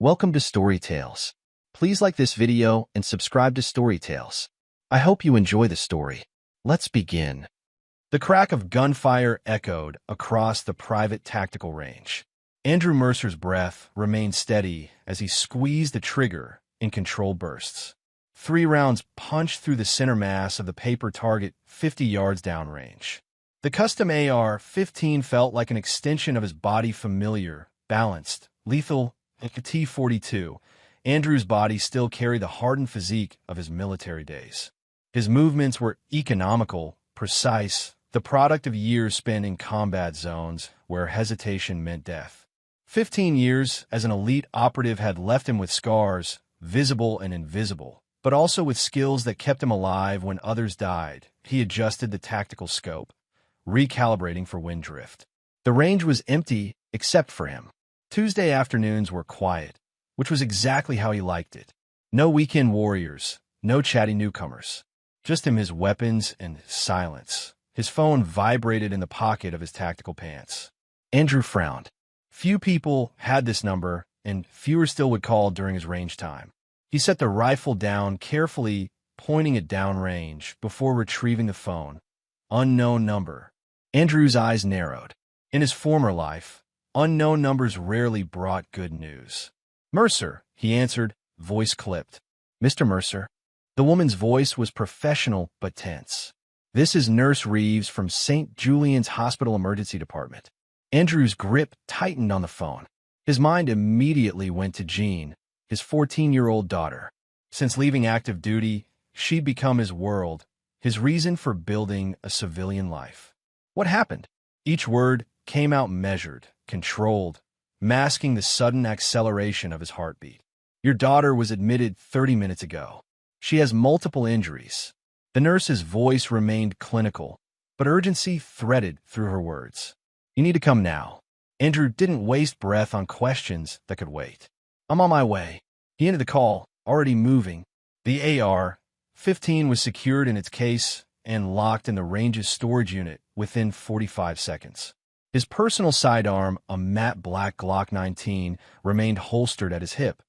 Welcome to Storytales. Please like this video and subscribe to Storytales. I hope you enjoy the story. Let's begin. The crack of gunfire echoed across the private tactical range. Andrew Mercer's breath remained steady as he squeezed the trigger in controlled bursts. 3 rounds punched through the center mass of the paper target 50 yards downrange. The custom AR-15 felt like an extension of his body, familiar, balanced, lethal, and T-42. Andrew's body still carried the hardened physique of his military days. His movements were economical, precise, the product of years spent in combat zones where hesitation meant death. 15 years as an elite operative had left him with scars, visible and invisible, but also with skills that kept him alive when others died. He adjusted the tactical scope, recalibrating for wind drift. The range was empty except for him. Tuesday afternoons were quiet, which was exactly how he liked it. No weekend warriors, no chatty newcomers. Just him, his weapons, and silence. His phone vibrated in the pocket of his tactical pants. Andrew frowned. Few people had this number, and fewer still would call during his range time. He set the rifle down carefully, pointing it downrange before retrieving the phone. Unknown number. Andrew's eyes narrowed. In his former life, unknown numbers rarely brought good news. "Mercer," he answered, voice clipped. "Mr. Mercer." The woman's voice was professional but tense. "This is Nurse Reeves from St. Julian's Hospital Emergency Department." Andrew's grip tightened on the phone. His mind immediately went to Jean, his 14-year-old daughter. Since leaving active duty, she'd become his world, his reason for building a civilian life. What happened? Each word came out measured, controlled, masking the sudden acceleration of his heartbeat. "Your daughter was admitted 30 minutes ago. She has multiple injuries." The nurse's voice remained clinical, but urgency threaded through her words. "You need to come now." Andrew didn't waste breath on questions that could wait. "I'm on my way." He ended the call, already moving. The AR-15 was secured in its case and locked in the range's storage unit within 45 seconds. His personal sidearm, a matte black Glock 19, remained holstered at his hip.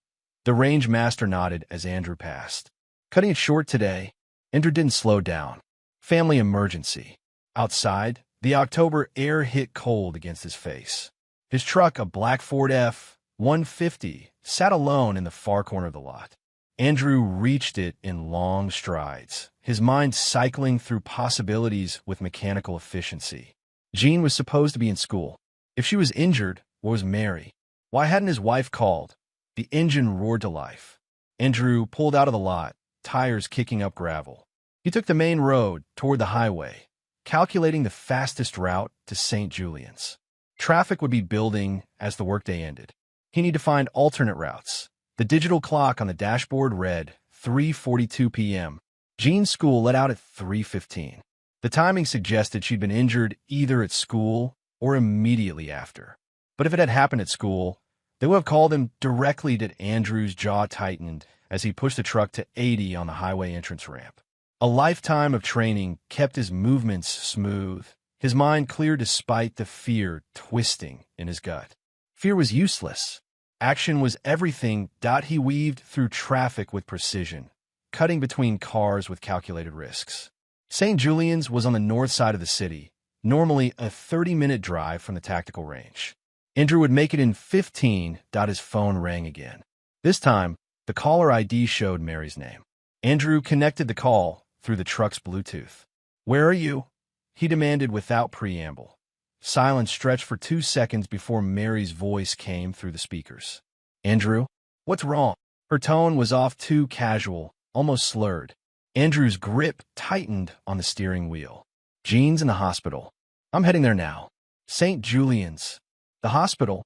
The range master nodded as Andrew passed. Cutting it short today, Andrew didn't slow down. Family emergency. Outside, the October air hit cold against his face. His truck, a black Ford F-150, sat alone in the far corner of the lot. Andrew reached it in long strides, his mind cycling through possibilities with mechanical efficiency. Jean was supposed to be in school. If she was injured, what was Mary? Why hadn't his wife called? The engine roared to life. Andrew pulled out of the lot, tires kicking up gravel. He took the main road toward the highway, calculating the fastest route to St. Julian's. Traffic would be building as the workday ended. He needed to find alternate routes. The digital clock on the dashboard read 3:42 p.m. Jean's school let out at 3:15. The timing suggested she'd been injured either at school or immediately after. But if it had happened at school, they would have called him directly. Did Andrew's jaw tightened as he pushed the truck to 80 on the highway entrance ramp. A lifetime of training kept his movements smooth, his mind clear despite the fear twisting in his gut. Fear was useless. Action was everything. He weaved through traffic with precision, cutting between cars with calculated risks. St. Julian's was on the north side of the city, normally a 30-minute drive from the tactical range. Andrew would make it in 15. His phone rang again. This time, the caller ID showed Mary's name. Andrew connected the call through the truck's Bluetooth. "Where are you?" he demanded without preamble. Silence stretched for 2 seconds before Mary's voice came through the speakers. "Andrew? What's wrong?" Her tone was off too casual, almost slurred. Andrew's grip tightened on the steering wheel. "Jean's in the hospital. I'm heading there now." "St. Julian's. The hospital?"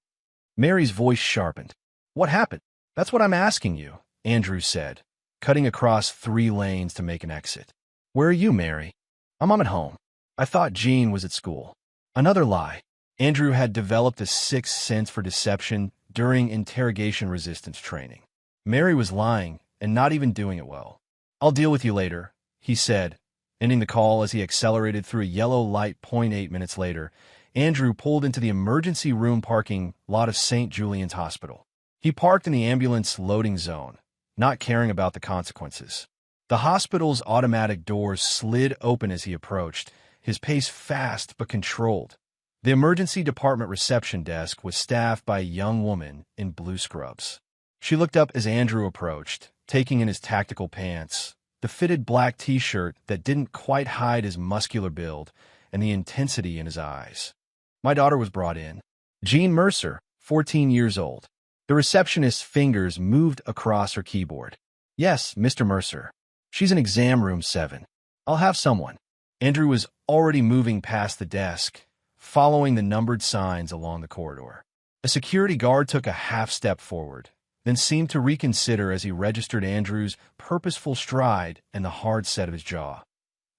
Mary's voice sharpened. "What happened?" "That's what I'm asking you," Andrew said, cutting across 3 lanes to make an exit. "Where are you, Mary?" I'm at home. I thought Jean was at school." Another lie. Andrew had developed a sixth sense for deception during interrogation resistance training. Mary was lying and not even doing it well. "I'll deal with you later," he said, ending the call as he accelerated through a yellow light. 0.8 minutes later, Andrew pulled into the emergency room parking lot of St. Julian's Hospital. He parked in the ambulance loading zone, not caring about the consequences. The hospital's automatic doors slid open as he approached, his pace fast but controlled. The emergency department reception desk was staffed by a young woman in blue scrubs. She looked up as Andrew approached, taking in his tactical pants, the fitted black t-shirt that didn't quite hide his muscular build, and the intensity in his eyes. My daughter was brought in. Jean Mercer, 14 years old. The receptionist's fingers moved across her keyboard. Yes, Mr. Mercer. She's in exam room 7. I'll have someone. Andrew was already moving past the desk, following the numbered signs along the corridor. A security guard took a half-step forward, then seemed to reconsider as he registered Andrew's purposeful stride and the hard set of his jaw.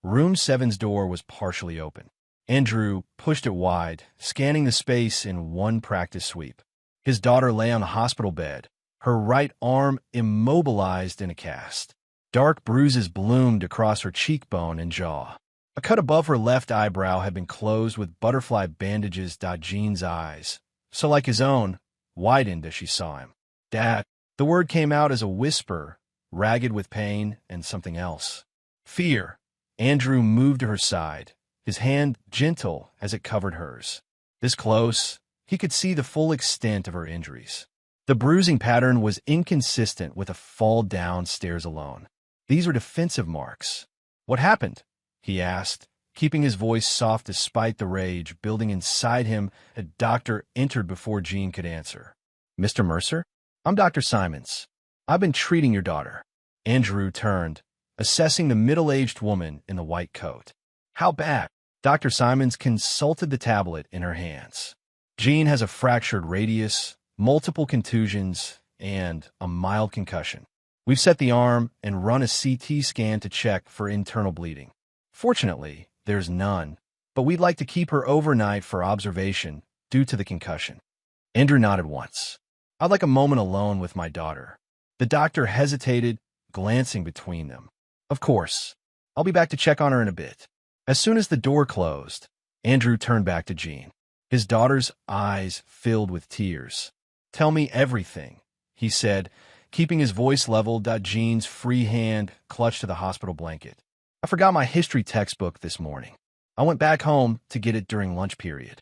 Room 7's door was partially open. Andrew pushed it wide, scanning the space in one practice sweep. His daughter lay on the hospital bed, her right arm immobilized in a cast. Dark bruises bloomed across her cheekbone and jaw. A cut above her left eyebrow had been closed with butterfly bandages. Jean's eyes, so like his own, widened as she saw him. Dad. The word came out as a whisper, ragged with pain and something else. Fear. Andrew moved to her side, his hand gentle as it covered hers. This close, he could see the full extent of her injuries. The bruising pattern was inconsistent with a fall down stairs alone. These were defensive marks. What happened? He asked, keeping his voice soft despite the rage building inside him. A doctor entered before Jean could answer. Mr. Mercer? I'm Dr. Simons. I've been treating your daughter. Andrew turned, assessing the middle-aged woman in the white coat. How bad? Dr. Simons consulted the tablet in her hands. Jean has a fractured radius, multiple contusions, and a mild concussion. We've set the arm and run a CT scan to check for internal bleeding. Fortunately, there's none, but we'd like to keep her overnight for observation due to the concussion. Andrew nodded once. I'd like a moment alone with my daughter. The doctor hesitated, glancing between them. Of course. I'll be back to check on her in a bit. As soon as the door closed, Andrew turned back to Jean. His daughter's eyes filled with tears. Tell me everything, he said, keeping his voice level. Jean's free hand clutched to the hospital blanket. I forgot my history textbook this morning. I went back home to get it during lunch period.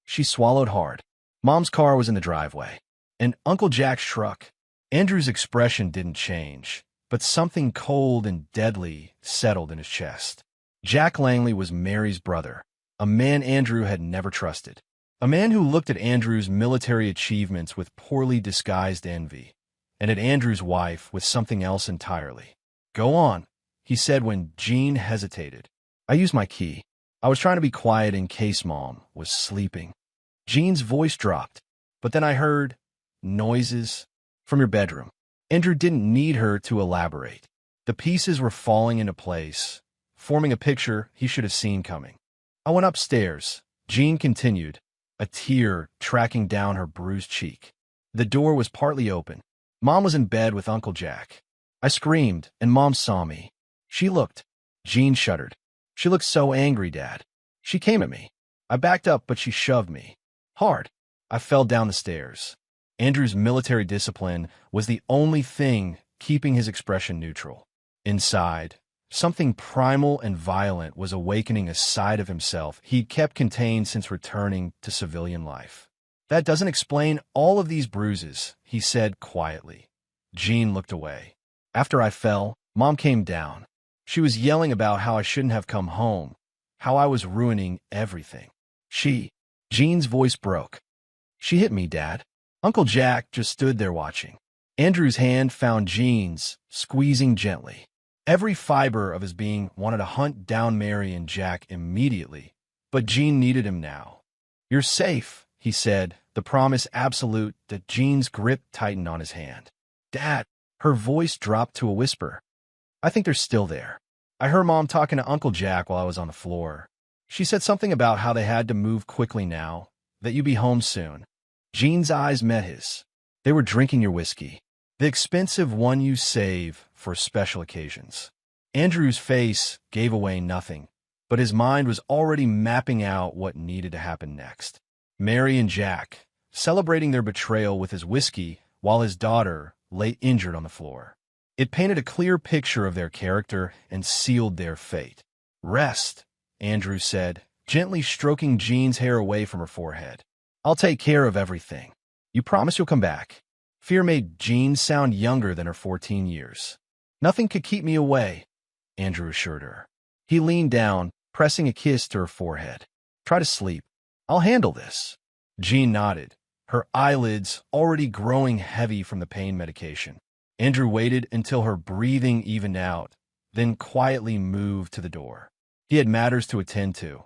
She swallowed hard. Mom's car was in the driveway, and Uncle Jack's truck. Andrew's expression didn't change, but something cold and deadly settled in his chest. Jack Langley was Mary's brother, a man Andrew had never trusted. A man who looked at Andrew's military achievements with poorly disguised envy, and at Andrew's wife with something else entirely. Go on, he said when Jean hesitated. I used my key. I was trying to be quiet in case Mom was sleeping. Jean's voice dropped, but then I heard noises from your bedroom. Andrew didn't need her to elaborate. The pieces were falling into place, forming a picture he should have seen coming. I went upstairs, Jean continued, a tear tracking down her bruised cheek. The door was partly open. Mom was in bed with Uncle Jack. I screamed, and Mom saw me. She looked. Jean shuddered. She looked so angry, Dad. She came at me. I backed up, but she shoved me. Hard. I fell down the stairs. Andrew's military discipline was the only thing keeping his expression neutral. Inside, something primal and violent was awakening a side of himself he'd kept contained since returning to civilian life. That doesn't explain all of these bruises, he said quietly. Jean looked away. After I fell, Mom came down. She was yelling about how I shouldn't have come home, how I was ruining everything. Jean's voice broke. She hit me, Dad. Uncle Jack just stood there watching. Andrew's hand found Jean's, squeezing gently. Every fiber of his being wanted to hunt down Mary and Jack immediately, but Jean needed him now. You're safe, he said, the promise absolute. That Jean's grip tightened on his hand. Dad, her voice dropped to a whisper. I think they're still there. I heard Mom talking to Uncle Jack while I was on the floor. She said something about how they had to move quickly now, that you'd be home soon. Jean's eyes met his. They were drinking your whiskey, the expensive one you save for special occasions. Andrew's face gave away nothing, but his mind was already mapping out what needed to happen next. Mary and Jack, celebrating their betrayal with his whiskey, while his daughter lay injured on the floor. It painted a clear picture of their character and sealed their fate. "Rest," Andrew said, gently stroking Jean's hair away from her forehead. "I'll take care of everything. You promise you'll come back?" Fear made Jean sound younger than her 14 years. "Nothing could keep me away," Andrew assured her. He leaned down, pressing a kiss to her forehead. "Try to sleep. I'll handle this." Jean nodded, her eyelids already growing heavy from the pain medication. Andrew waited until her breathing evened out, then quietly moved to the door. He had matters to attend to.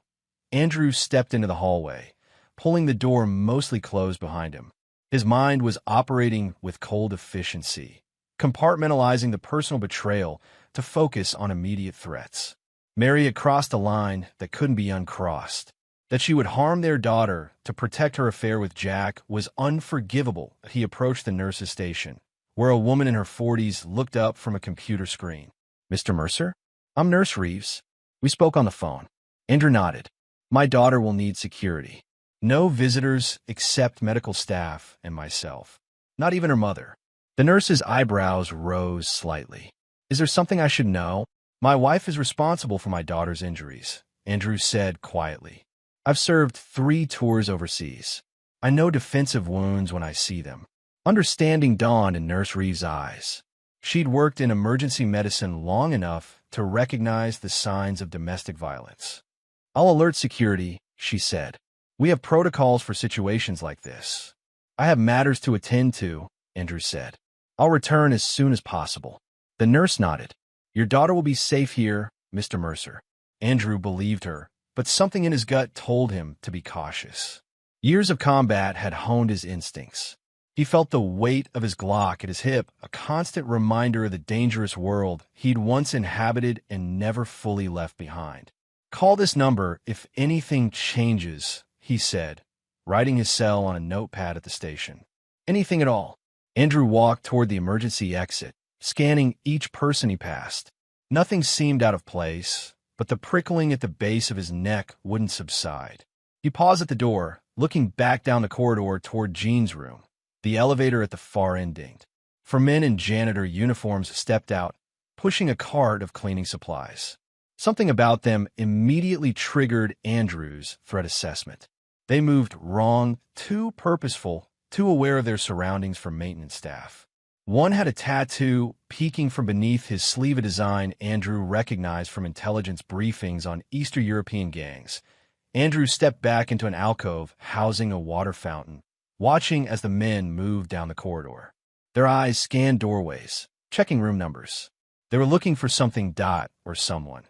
Andrew stepped into the hallway, pulling the door mostly closed behind him. His mind was operating with cold efficiency, compartmentalizing the personal betrayal to focus on immediate threats. Mary had crossed a line that couldn't be uncrossed. That she would harm their daughter to protect her affair with Jack was unforgivable. He approached the nurse's station, where a woman in her 40s looked up from a computer screen. "Mr. Mercer? I'm Nurse Reeves. We spoke on the phone." Andrew nodded. "My daughter will need security. No visitors except medical staff and myself. Not even her mother." The nurse's eyebrows rose slightly. "Is there something I should know?" "My wife is responsible for my daughter's injuries," Andrew said quietly. "I've served 3 tours overseas. I know defensive wounds when I see them." Understanding dawned in Nurse Reeves' eyes. She'd worked in emergency medicine long enough to recognize the signs of domestic violence. "I'll alert security," she said. "We have protocols for situations like this." "I have matters to attend to," Andrew said. "I'll return as soon as possible." The nurse nodded. "Your daughter will be safe here, Mr. Mercer." Andrew believed her, but something in his gut told him to be cautious. Years of combat had honed his instincts. He felt the weight of his Glock at his hip, a constant reminder of the dangerous world he'd once inhabited and never fully left behind. "Call this number if anything changes," he said, writing his cell on a notepad at the station. "Anything at all." Andrew walked toward the emergency exit, scanning each person he passed. Nothing seemed out of place, but the prickling at the base of his neck wouldn't subside. He paused at the door, looking back down the corridor toward Jean's room. The elevator at the far end dinged. 4 men in janitor uniforms stepped out, pushing a cart of cleaning supplies. Something about them immediately triggered Andrew's threat assessment. They moved wrong, too purposeful, too aware of their surroundings for maintenance staff. One had a tattoo peeking from beneath his sleeve, a design Andrew recognized from intelligence briefings on Eastern European gangs. Andrew stepped back into an alcove housing a water fountain, watching as the men moved down the corridor. Their eyes scanned doorways, checking room numbers. They were looking for something or someone.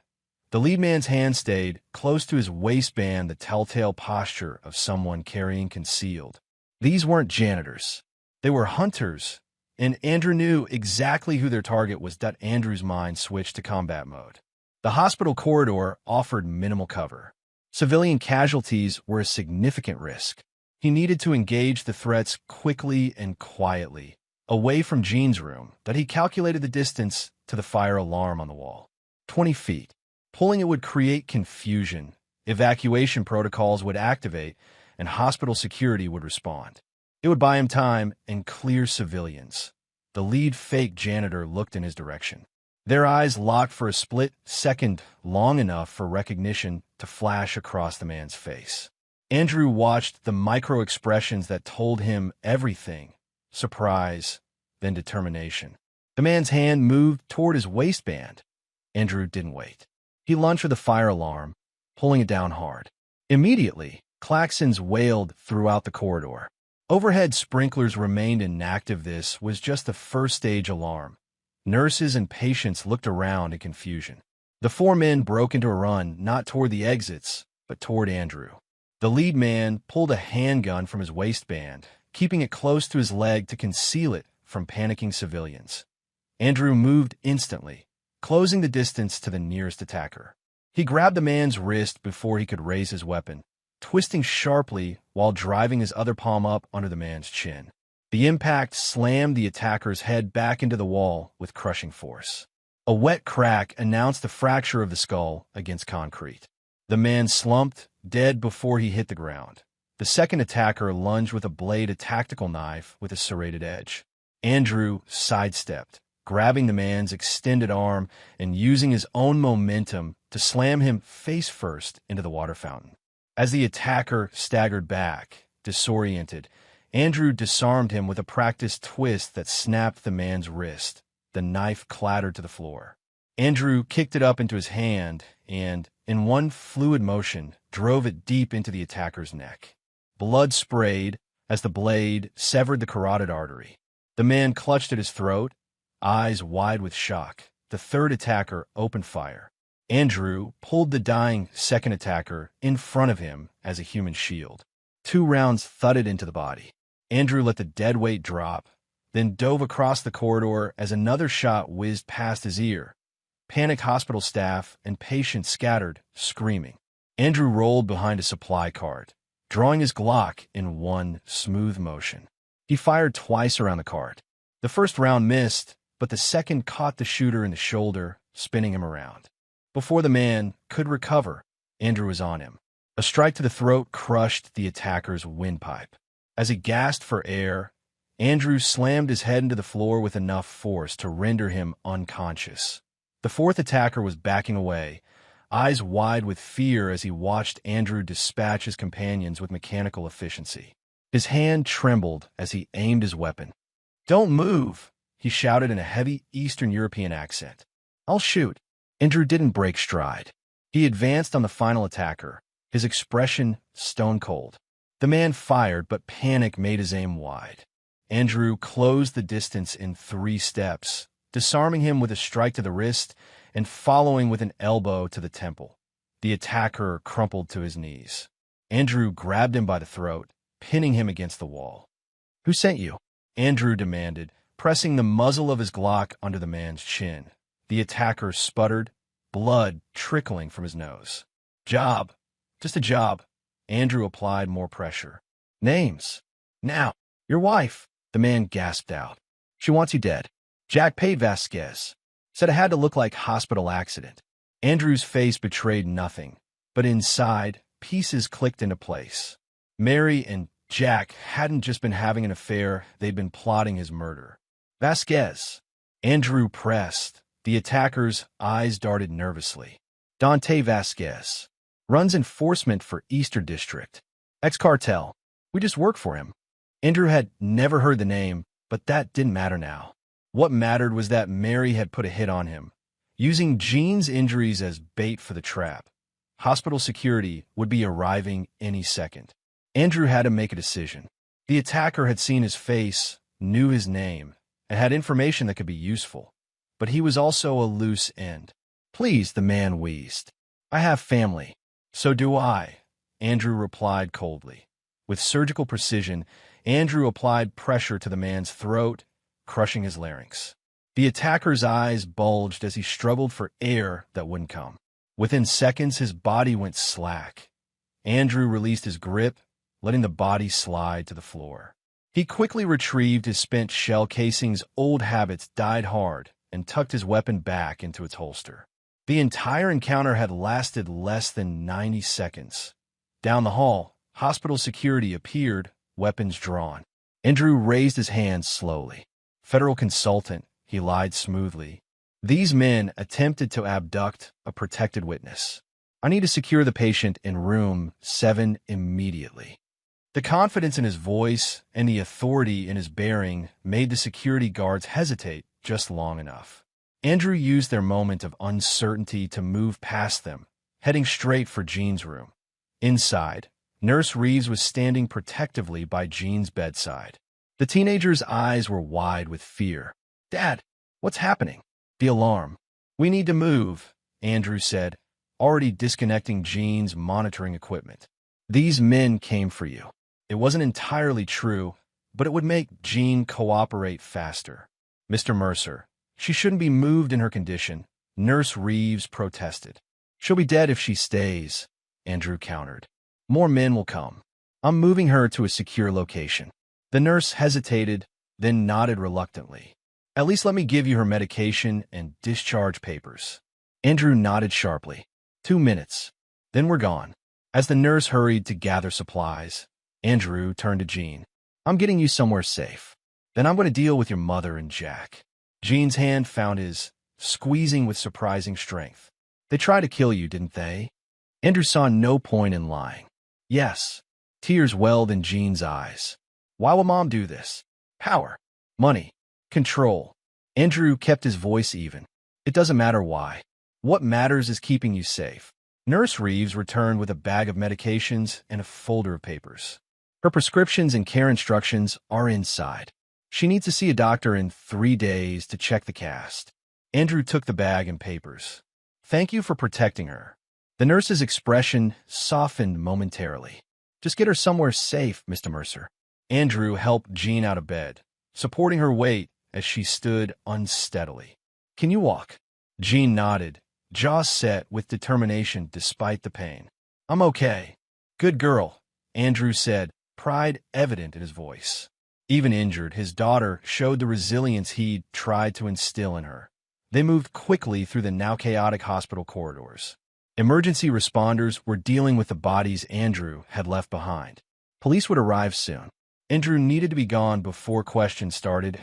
The lead man's hand stayed close to his waistband, the telltale posture of someone carrying concealed. These weren't janitors. They were hunters, and Andrew knew exactly who their target was. Andrew's mind switched to combat mode. The hospital corridor offered minimal cover. Civilian casualties were a significant risk. He needed to engage the threats quickly and quietly, away from Jean's room. He calculated the distance to the fire alarm on the wall. 20 feet. Pulling it would create confusion. Evacuation protocols would activate, and hospital security would respond. It would buy him time and clear civilians. The lead fake janitor looked in his direction. Their eyes locked for a split second, long enough for recognition to flash across the man's face. Andrew watched the micro-expressions that told him everything: surprise, then determination. The man's hand moved toward his waistband. Andrew didn't wait. He lunged for the fire alarm, pulling it down hard. Immediately, klaxons wailed throughout the corridor. Overhead sprinklers remained inactive. This was just the first-stage alarm. Nurses and patients looked around in confusion. The 4 men broke into a run, not toward the exits, but toward Andrew. The lead man pulled a handgun from his waistband, keeping it close to his leg to conceal it from panicking civilians. Andrew moved instantly, closing the distance to the nearest attacker. He grabbed the man's wrist before he could raise his weapon, twisting sharply while driving his other palm up under the man's chin. The impact slammed the attacker's head back into the wall with crushing force. A wet crack announced the fracture of the skull against concrete. The man slumped, dead before he hit the ground. The second attacker lunged with a blade, a tactical knife with a serrated edge. Andrew sidestepped, grabbing the man's extended arm and using his own momentum to slam him face first into the water fountain. As the attacker staggered back, disoriented, Andrew disarmed him with a practiced twist that snapped the man's wrist. The knife clattered to the floor. Andrew kicked it up into his hand and, in one fluid motion, drove it deep into the attacker's neck. Blood sprayed as the blade severed the carotid artery. The man clutched at his throat, eyes wide with shock. The third attacker opened fire. Andrew pulled the dying second attacker in front of him as a human shield. 2 rounds thudded into the body. Andrew let the dead weight drop, then dove across the corridor as another shot whizzed past his ear. Panicked hospital staff and patients scattered, screaming. Andrew rolled behind a supply cart, drawing his Glock in one smooth motion. He fired twice around the cart. The first round missed, but the second caught the shooter in the shoulder, spinning him around. Before the man could recover, Andrew was on him. A strike to the throat crushed the attacker's windpipe. As he gasped for air, Andrew slammed his head into the floor with enough force to render him unconscious. The fourth attacker was backing away, eyes wide with fear as he watched Andrew dispatch his companions with mechanical efficiency. His hand trembled as he aimed his weapon. "Don't move," he shouted in a heavy Eastern European accent. "I'll shoot." Andrew didn't break stride. He advanced on the final attacker, his expression stone cold. The man fired, but panic made his aim wide. Andrew closed the distance in 3 steps, disarming him with a strike to the wrist and following with an elbow to the temple. The attacker crumpled to his knees. Andrew grabbed him by the throat, pinning him against the wall. "Who sent you?" Andrew demanded, pressing the muzzle of his Glock under the man's chin. The attacker sputtered, blood trickling from his nose. "Job. Just a job." Andrew applied more pressure. "Names. Now." "Your wife," the man gasped out. "She wants you dead." "Jack paid Vasquez. Said it had to look like hospital accident." Andrew's face betrayed nothing, but inside, pieces clicked into place. Mary and Jack hadn't just been having an affair, they'd been plotting his murder. "Vasquez." Andrew pressed. The attacker's eyes darted nervously. "Dante Vasquez. Runs enforcement for Eastern District. Ex-cartel. We just work for him." Andrew had never heard the name, but that didn't matter now. What mattered was that Mary had put a hit on him, using Jean's injuries as bait for the trap. Hospital security would be arriving any second. Andrew had to make a decision. The attacker had seen his face, knew his name, and had information that could be useful. But he was also a loose end. "Please," the man wheezed. "I have family." "So do I," Andrew replied coldly. With surgical precision, Andrew applied pressure to the man's throat, crushing his larynx. The attacker's eyes bulged as he struggled for air that wouldn't come. Within seconds, his body went slack. Andrew released his grip, letting the body slide to the floor. He quickly retrieved his spent shell casing's old habits died hard and tucked his weapon back into its holster. The entire encounter had lasted less than 90 seconds. Down the hall, hospital security appeared, weapons drawn. Andrew raised his hands slowly. "Federal consultant," he lied smoothly. "These men attempted to abduct a protected witness. I need to secure the patient in room 7 immediately." The confidence in his voice and the authority in his bearing made the security guards hesitate just long enough. Andrew used their moment of uncertainty to move past them, heading straight for Jean's room. Inside, Nurse Reeves was standing protectively by Jean's bedside. The teenager's eyes were wide with fear. "Dad, what's happening?" "The alarm. We need to move," Andrew said, already disconnecting Jean's monitoring equipment. "These men came for you." It wasn't entirely true, but it would make Jean cooperate faster. "Mr. Mercer, she shouldn't be moved in her condition," Nurse Reeves protested. "She'll be dead if she stays," Andrew countered. "More men will come. I'm moving her to a secure location." The nurse hesitated, then nodded reluctantly. "At least let me give you her medication and discharge papers." Andrew nodded sharply. 2 minutes. Then we're gone. As the nurse hurried to gather supplies, Andrew turned to Jean. "I'm getting you somewhere safe." Then I'm going to deal with your mother and Jack. Jean's hand found his, squeezing with surprising strength. They tried to kill you, didn't they? Andrew saw no point in lying. Yes. Tears welled in Jean's eyes. Why will Mom do this? Power. Money. Control. Andrew kept his voice even. It doesn't matter why. What matters is keeping you safe. Nurse Reeves returned with a bag of medications and a folder of papers. Her prescriptions and care instructions are inside. She needs to see a doctor in 3 days to check the cast. Andrew took the bag and papers. Thank you for protecting her. The nurse's expression softened momentarily. Just get her somewhere safe, Mr. Mercer. Andrew helped Jean out of bed, supporting her weight as she stood unsteadily. Can you walk? Jean nodded, jaw set with determination despite the pain. I'm okay. Good girl, Andrew said, pride evident in his voice. Even injured, his daughter showed the resilience he'd tried to instill in her. They moved quickly through the now chaotic hospital corridors. Emergency responders were dealing with the bodies Andrew had left behind. Police would arrive soon. Andrew needed to be gone before questions started.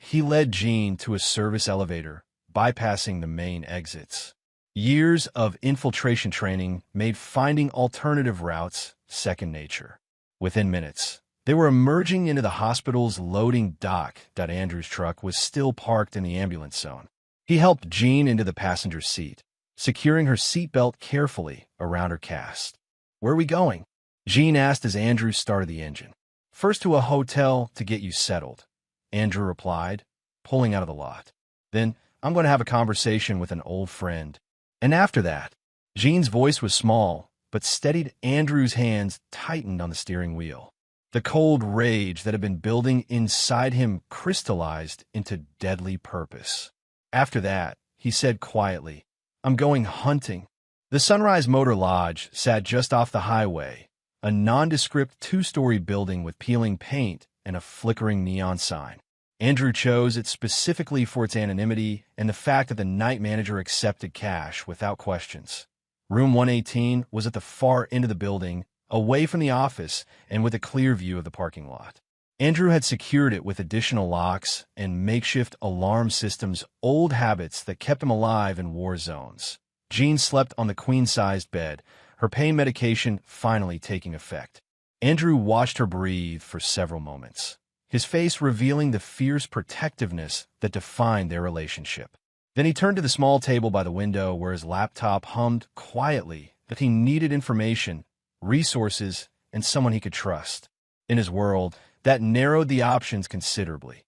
He led Jean to a service elevator, bypassing the main exits. Years of infiltration training made finding alternative routes second nature. Within minutes, they were emerging into the hospital's loading dock. Andrew's truck was still parked in the ambulance zone. He helped Jean into the passenger seat, securing her seatbelt carefully around her cast. Where are we going? Jean asked as Andrew started the engine. First to a hotel to get you settled, Andrew replied, pulling out of the lot. Then I'm going to have a conversation with an old friend. And after that, Jean's voice was small, but steadied. Andrew's hands tightened on the steering wheel. The cold rage that had been building inside him crystallized into deadly purpose. After that, he said quietly, I'm going hunting. The Sunrise Motor Lodge sat just off the highway, a nondescript 2-story building with peeling paint and a flickering neon sign. Andrew chose it specifically for its anonymity and the fact that the night manager accepted cash without questions. Room 118 was at the far end of the building, away from the office and with a clear view of the parking lot. Andrew had secured it with additional locks and makeshift alarm systems, old habits that kept him alive in war zones. Jean slept on the queen-sized bed, her pain medication finally taking effect. Andrew watched her breathe for several moments, his face revealing the fierce protectiveness that defined their relationship. Then he turned to the small table by the window where his laptop hummed quietly that he needed information, resources, and someone he could trust. In his world, that narrowed the options considerably.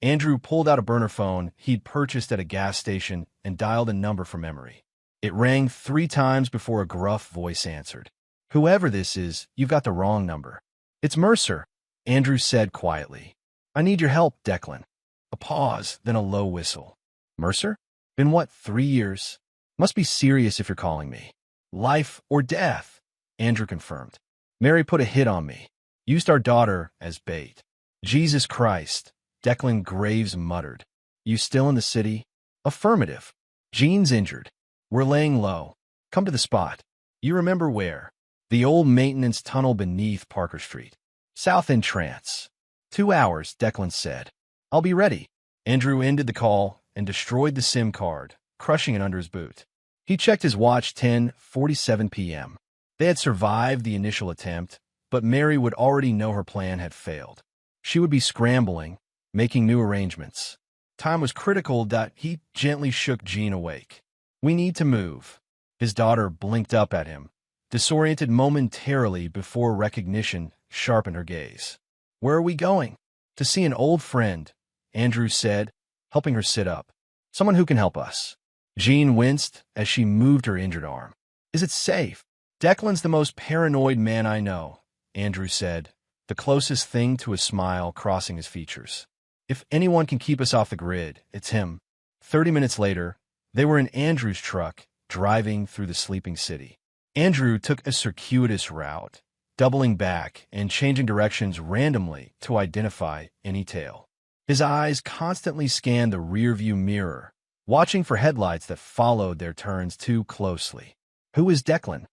Andrew pulled out a burner phone he'd purchased at a gas station and dialed a number from memory. It rang 3 times before a gruff voice answered. Whoever this is, you've got the wrong number. It's Mercer, Andrew said quietly. I need your help, Declan. A pause, then a low whistle. Mercer? Been what, 3 years? Must be serious if you're calling me. Life or death, Andrew confirmed. Mary put a hit on me. Used our daughter as bait. Jesus Christ, Declan Graves muttered. You still in the city? Affirmative. Jean's injured. We're laying low. Come to the spot. You remember where? The old maintenance tunnel beneath Parker Street. South Entrance. 2 hours, Declan said. I'll be ready. Andrew ended the call and destroyed the SIM card, crushing it under his boot. He checked his watch. 10:47 p.m. They had survived the initial attempt, but Mary would already know her plan had failed. She would be scrambling, making new arrangements. Time was critical. He gently shook Jean awake. We need to move. His daughter blinked up at him, disoriented momentarily before recognition sharpened her gaze. Where are we going? To see an old friend, Andrew said, helping her sit up. Someone who can help us. Jean winced as she moved her injured arm. Is it safe? Declan's the most paranoid man I know, Andrew said, the closest thing to a smile crossing his features. If anyone can keep us off the grid, it's him. 30 minutes later, they were in Andrew's truck, driving through the sleeping city. Andrew took a circuitous route, doubling back and changing directions randomly to identify any tail. His eyes constantly scanned the rearview mirror, watching for headlights that followed their turns too closely. Who is Declan?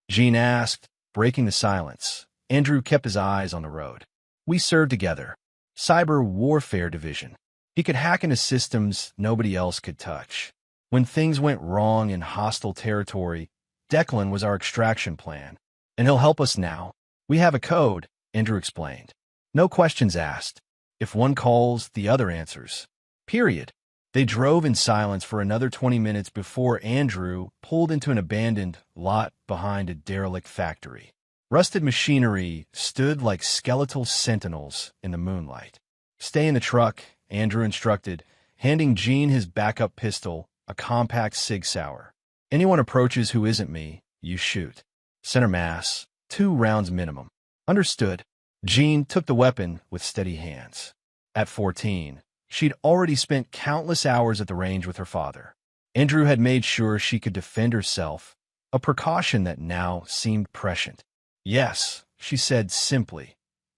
Jean asked, breaking the silence. Andrew kept his eyes on the road. We served together. Cyber Warfare Division. He could hack into systems nobody else could touch. When things went wrong in hostile territory, Declan was our extraction plan, and he'll help us now. We have a code, Andrew explained. No questions asked. If one calls, the other answers. Period. They drove in silence for another 20 minutes before Andrew pulled into an abandoned lot behind a derelict factory. Rusted machinery stood like skeletal sentinels in the moonlight. Stay in the truck, Andrew instructed, handing Gene his backup pistol, a compact Sig Sauer. Anyone approaches who isn't me, you shoot. Center mass, 2 rounds minimum. Understood. Gene took the weapon with steady hands. At 14, she'd already spent countless hours at the range with her father. Andrew had made sure she could defend herself, a precaution that now seemed prescient. Yes, she said simply.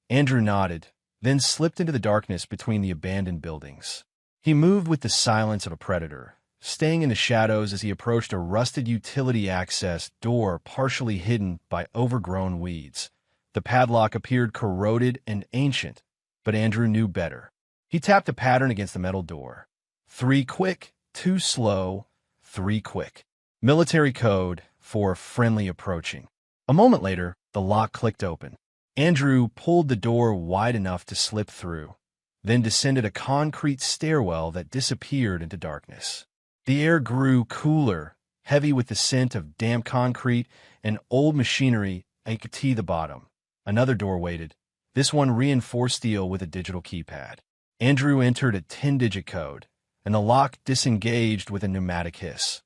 Andrew nodded, then slipped into the darkness between the abandoned buildings. He moved with the silence of a predator, staying in the shadows as he approached a rusted utility access door partially hidden by overgrown weeds. The padlock appeared corroded and ancient, but Andrew knew better. He tapped a pattern against the metal door. 3 quick, 2 slow, 3 quick. Military code for friendly approaching. A moment later, the lock clicked open. Andrew pulled the door wide enough to slip through, then descended a concrete stairwell that disappeared into darkness. The air grew cooler, heavy with the scent of damp concrete and old machinery. I could see the bottom. Another door waited, this one reinforced steel with a digital keypad. Andrew entered a 10-digit code, and the lock disengaged with a pneumatic hiss.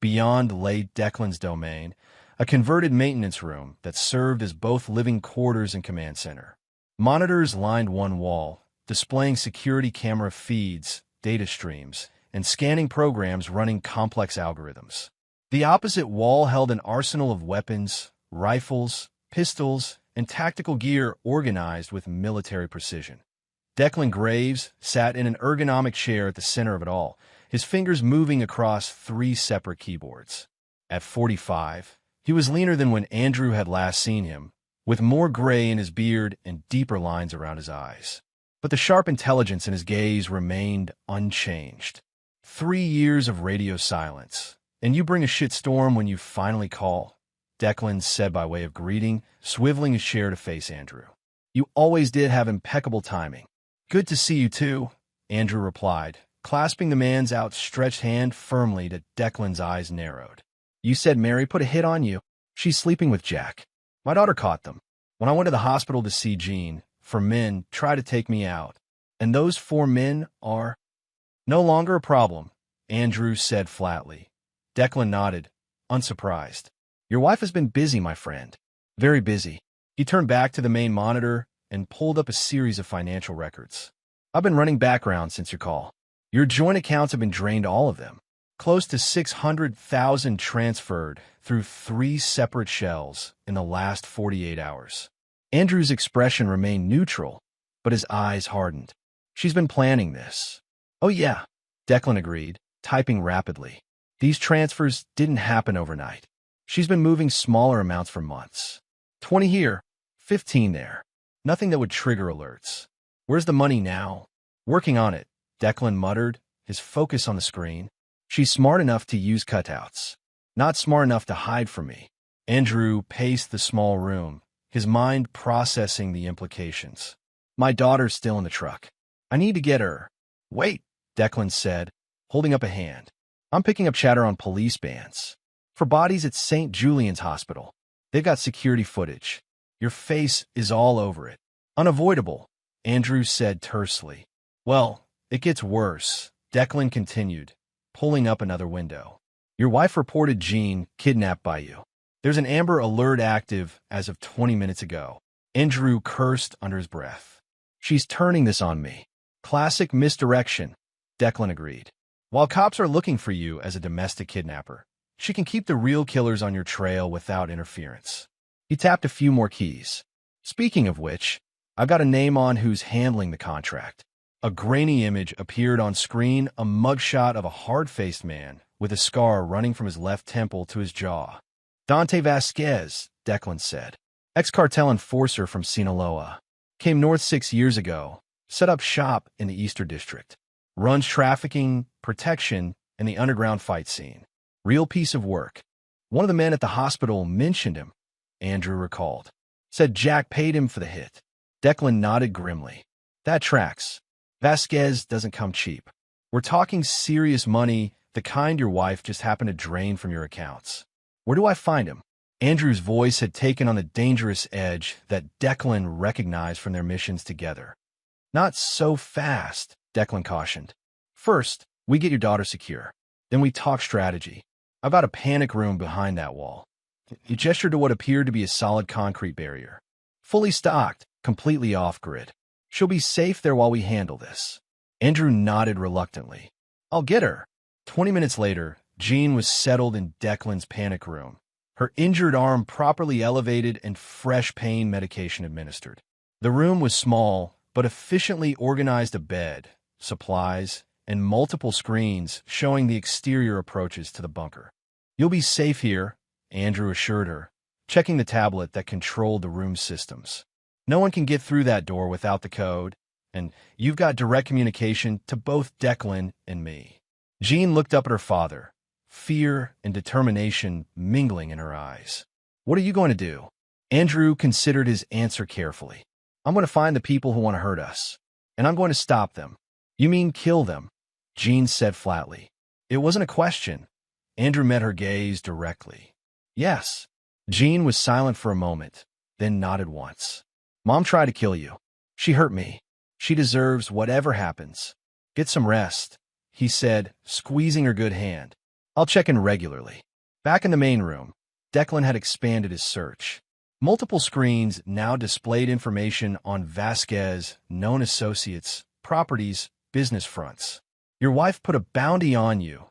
Beyond lay Declan's domain, a converted maintenance room that served as both living quarters and command center. Monitors lined one wall, displaying security camera feeds, data streams, and scanning programs running complex algorithms. The opposite wall held an arsenal of weapons, rifles, pistols, and tactical gear organized with military precision. Declan Graves sat in an ergonomic chair at the center of it all, his fingers moving across 3 separate keyboards. At 45, he was leaner than when Andrew had last seen him, with more gray in his beard and deeper lines around his eyes. But the sharp intelligence in his gaze remained unchanged. 3 years of radio silence, and you bring a shitstorm when you finally call, Declan said by way of greeting, swiveling his chair to face Andrew. You always did have impeccable timing. Good to see you too, Andrew replied, clasping the man's outstretched hand firmly till Declan's eyes narrowed. You said Mary put a hit on you. She's sleeping with Jack. My daughter caught them. When I went to the hospital to see Jean, 4 men tried to take me out. And those 4 men are no longer a problem, Andrew said flatly. Declan nodded, unsurprised. Your wife has been busy, my friend. Very busy. He turned back to the main monitor and pulled up a series of financial records. I've been running background since your call. Your joint accounts have been drained, all of them. Close to 600,000 transferred through 3 separate shells in the last 48 hours. Andrew's expression remained neutral, but his eyes hardened. She's been planning this. Oh yeah, Declan agreed, typing rapidly. These transfers didn't happen overnight. She's been moving smaller amounts for months. 20 here, 15 there. Nothing that would trigger alerts. Where's the money now? Working on it, Declan muttered, his focus on the screen. She's smart enough to use cutouts. Not smart enough to hide from me. Andrew paced the small room, his mind processing the implications. My daughter's still in the truck. I need to get her. Wait, Declan said, holding up a hand. I'm picking up chatter on police bans. For bodies at St. Julian's Hospital. They've got security footage. Your face is all over it. Unavoidable, Andrew said tersely. Well, it gets worse, Declan continued, pulling up another window. Your wife reported Jean kidnapped by you. There's an Amber Alert active as of 20 minutes ago. Andrew cursed under his breath. She's turning this on me. Classic misdirection, Declan agreed. While cops are looking for you as a domestic kidnapper, she can keep the real killers on your trail without interference. He tapped a few more keys. Speaking of which, I've got a name on who's handling the contract. A grainy image appeared on screen, a mugshot of a hard-faced man with a scar running from his left temple to his jaw. Dante Vasquez, Declan said. Ex-cartel enforcer from Sinaloa. Came north 6 years ago. set up shop in the Eastern District, runs trafficking, protection, and the underground fight scene. Real piece of work. One of the men at the hospital mentioned him, Andrew recalled. Said Jack paid him for the hit. Declan nodded grimly. That tracks. Vasquez doesn't come cheap. We're talking serious money, the kind your wife just happened to drain from your accounts. Where do I find him? Andrew's voice had taken on the dangerous edge that Declan recognized from their missions together. Not so fast, Declan cautioned. First, we get your daughter secure. Then we talk strategy. I've got a panic room behind that wall. He gestured to what appeared to be a solid concrete barrier. Fully stocked, completely off-grid. She'll be safe there while we handle this. Andrew nodded reluctantly. I'll get her. 20 minutes later, Jean was settled in Declan's panic room, her injured arm properly elevated and fresh pain medication administered. The room was small, but efficiently organized a bed, supplies, and multiple screens showing the exterior approaches to the bunker. You'll be safe here, Andrew assured her, checking the tablet that controlled the room's systems. No one can get through that door without the code, and you've got direct communication to both Declan and me. Jean looked up at her father, fear and determination mingling in her eyes. What are you going to do? Andrew considered his answer carefully. I'm going to find the people who want to hurt us, and I'm going to stop them. You mean kill them? Jean said flatly. It wasn't a question. Andrew met her gaze directly. Yes. Jean was silent for a moment, then nodded once. Mom tried to kill you. She hurt me. She deserves whatever happens. Get some rest, he said, squeezing her good hand. I'll check in regularly. Back in the main room, Declan had expanded his search. Multiple screens now displayed information on Vasquez, known associates, properties, business fronts. Your wife put a bounty on you,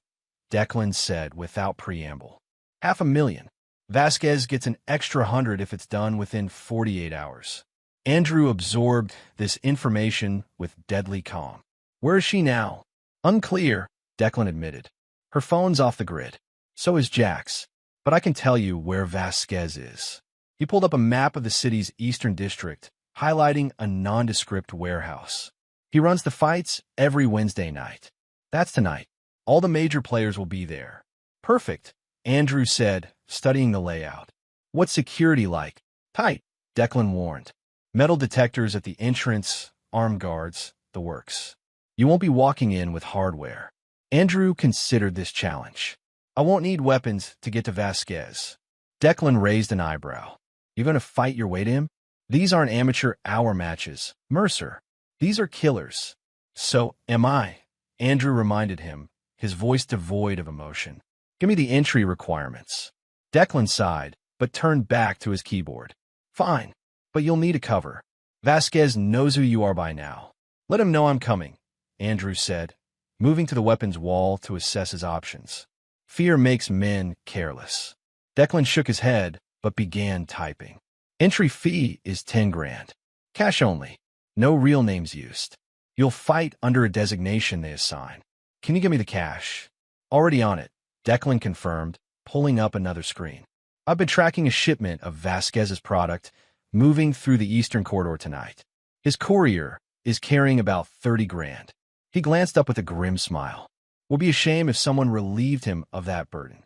Declan said without preamble. $500,000. Vasquez gets an extra 100 if it's done within 48 hours. Andrew absorbed this information with deadly calm. Where is she now? Unclear, Declan admitted. Her phone's off the grid. So is Jack's. But I can tell you where Vasquez is. He pulled up a map of the city's eastern district, highlighting a nondescript warehouse. He runs the fights every Wednesday night. That's tonight. All the major players will be there. Perfect, Andrew said, studying the layout. What's security like? Tight, Declan warned. Metal detectors at the entrance, armed guards, the works. You won't be walking in with hardware. Andrew considered this challenge. I won't need weapons to get to Vasquez. Declan raised an eyebrow. You're going to fight your way to him? These aren't amateur hour matches, Mercer. These are killers. So am I, Andrew reminded him, his voice devoid of emotion. Give me the entry requirements. Declan sighed, but turned back to his keyboard. Fine, but you'll need a cover. Vasquez knows who you are by now. Let him know I'm coming, Andrew said, moving to the weapons wall to assess his options. Fear makes men careless. Declan shook his head, but began typing. Entry fee is 10 grand. Cash only. No real names used. You'll fight under a designation they assign. Can you give me the cash? Already on it, Declan confirmed, pulling up another screen. I've been tracking a shipment of Vasquez's product, moving through the eastern corridor tonight. His courier is carrying about 30 grand. He glanced up with a grim smile. Would be a shame if someone relieved him of that burden.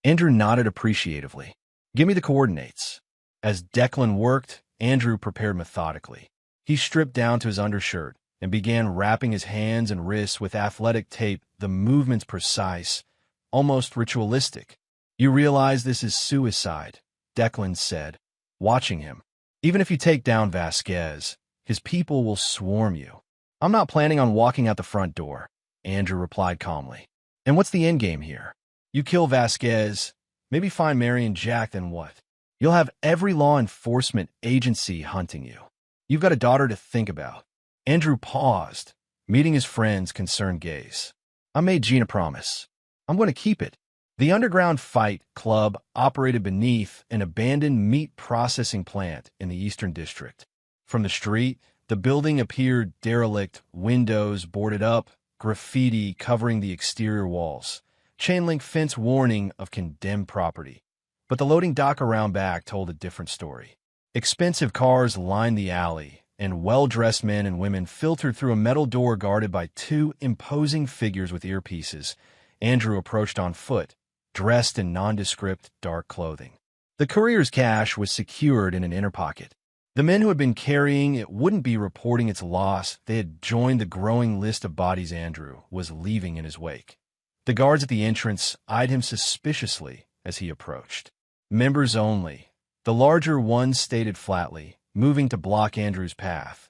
Andrew nodded appreciatively. Give me the coordinates. As Declan worked, Andrew prepared methodically. He stripped down to his undershirt and began wrapping his hands and wrists with athletic tape, the movements precise, almost ritualistic. You realize this is suicide, Declan said, watching him. Even if you take down Vasquez, his people will swarm you. I'm not planning on walking out the front door, Andrew replied calmly. And what's the endgame here? You kill Vasquez, maybe find Mary and Jack, then what? You'll have every law enforcement agency hunting you. You've got a daughter to think about. Andrew paused, meeting his friend's concerned gaze. I made Jean a promise. I'm going to keep it. The Underground Fight Club operated beneath an abandoned meat processing plant in the Eastern District. From the street, the building appeared derelict, windows boarded up, graffiti covering the exterior walls, chain-link fence warning of condemned property. But the loading dock around back told a different story. Expensive cars lined the alley, and well-dressed men and women filtered through a metal door guarded by two imposing figures with earpieces. Andrew approached on foot, dressed in nondescript, dark clothing. The courier's cash was secured in an inner pocket. The men who had been carrying it wouldn't be reporting its loss. They had joined the growing list of bodies Andrew was leaving in his wake. The guards at the entrance eyed him suspiciously as he approached. Members only. The larger one stated flatly, moving to block Andrew's path.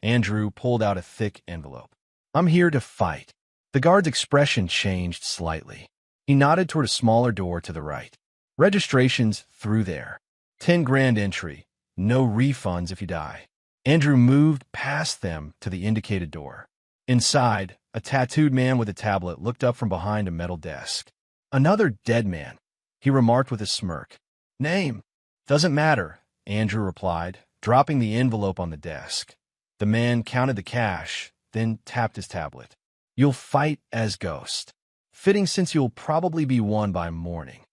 Andrew pulled out a thick envelope. "I'm here to fight." The guard's expression changed slightly. He nodded toward a smaller door to the right. "Registration's through there. 10 grand entry. No refunds if you die." Andrew moved past them to the indicated door. Inside, a tattooed man with a tablet looked up from behind a metal desk. "Another dead man," he remarked with a smirk. "Name?" "Doesn't matter," Andrew replied, dropping the envelope on the desk. The man counted the cash, then tapped his tablet. "You'll fight as Ghost. Fitting since you'll probably be won by morning."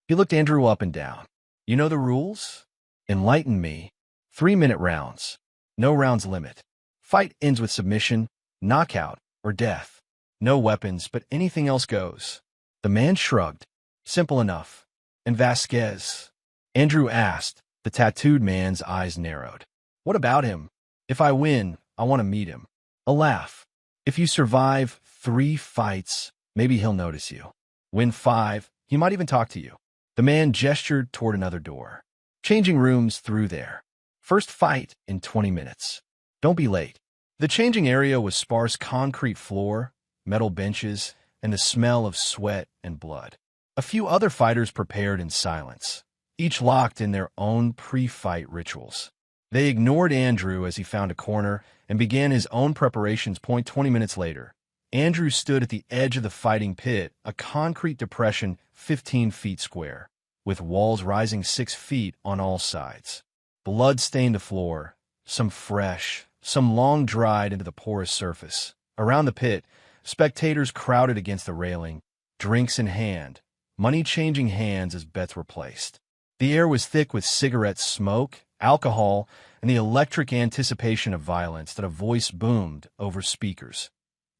He looked Andrew up and down. "You know the rules?" "Enlighten me." 3-minute rounds. No rounds limit. Fight ends with submission, knockout, or death. No weapons, but anything else goes. The man shrugged. "Simple enough." "And Vasquez?" Andrew asked. The tattooed man's eyes narrowed. "What about him? If I win, I want to meet him." A laugh. "If you survive 3 fights, maybe he'll notice you. Win 5, he might even talk to you." The man gestured toward another door. "Changing rooms through there. First fight in 20 minutes. Don't be late." The changing area was sparse concrete floor, metal benches, and the smell of sweat and blood. A few other fighters prepared in silence, each locked in their own pre-fight rituals. They ignored Andrew as he found a corner and began his own preparations. 20 minutes later, Andrew stood at the edge of the fighting pit, a concrete depression 15 feet square, with walls rising 6 feet on all sides. Blood stained the floor, some fresh, some long dried into the porous surface. Around the pit, spectators crowded against the railing, drinks in hand, money changing hands as bets were placed. The air was thick with cigarette smoke, alcohol, and the electric anticipation of violence that a voice boomed over speakers.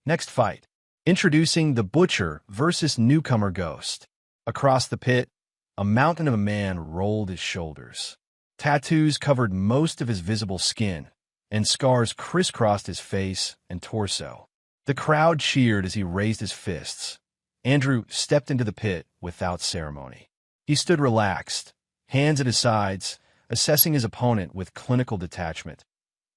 Next fight. Introducing the Butcher versus newcomer Ghost. Across the pit, a mountain of a man rolled his shoulders. Tattoos covered most of his visible skin, and scars crisscrossed his face and torso. The crowd cheered as he raised his fists. Andrew stepped into the pit without ceremony. He stood relaxed, hands at his sides, assessing his opponent with clinical detachment.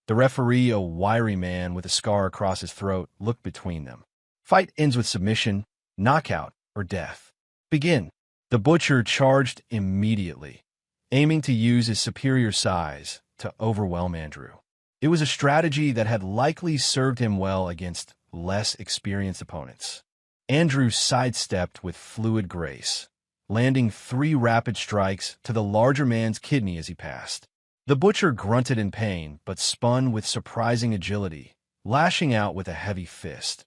The referee, a wiry man with a scar across his throat, looked between them. Fight ends with submission, knockout, or death. Begin. The Butcher charged immediately, aiming to use his superior size to overwhelm Andrew. It was a strategy that had likely served him well against less experienced opponents. Andrew sidestepped with fluid grace, landing 3 rapid strikes to the larger man's kidney as he passed. The Butcher grunted in pain, but spun with surprising agility, lashing out with a heavy fist.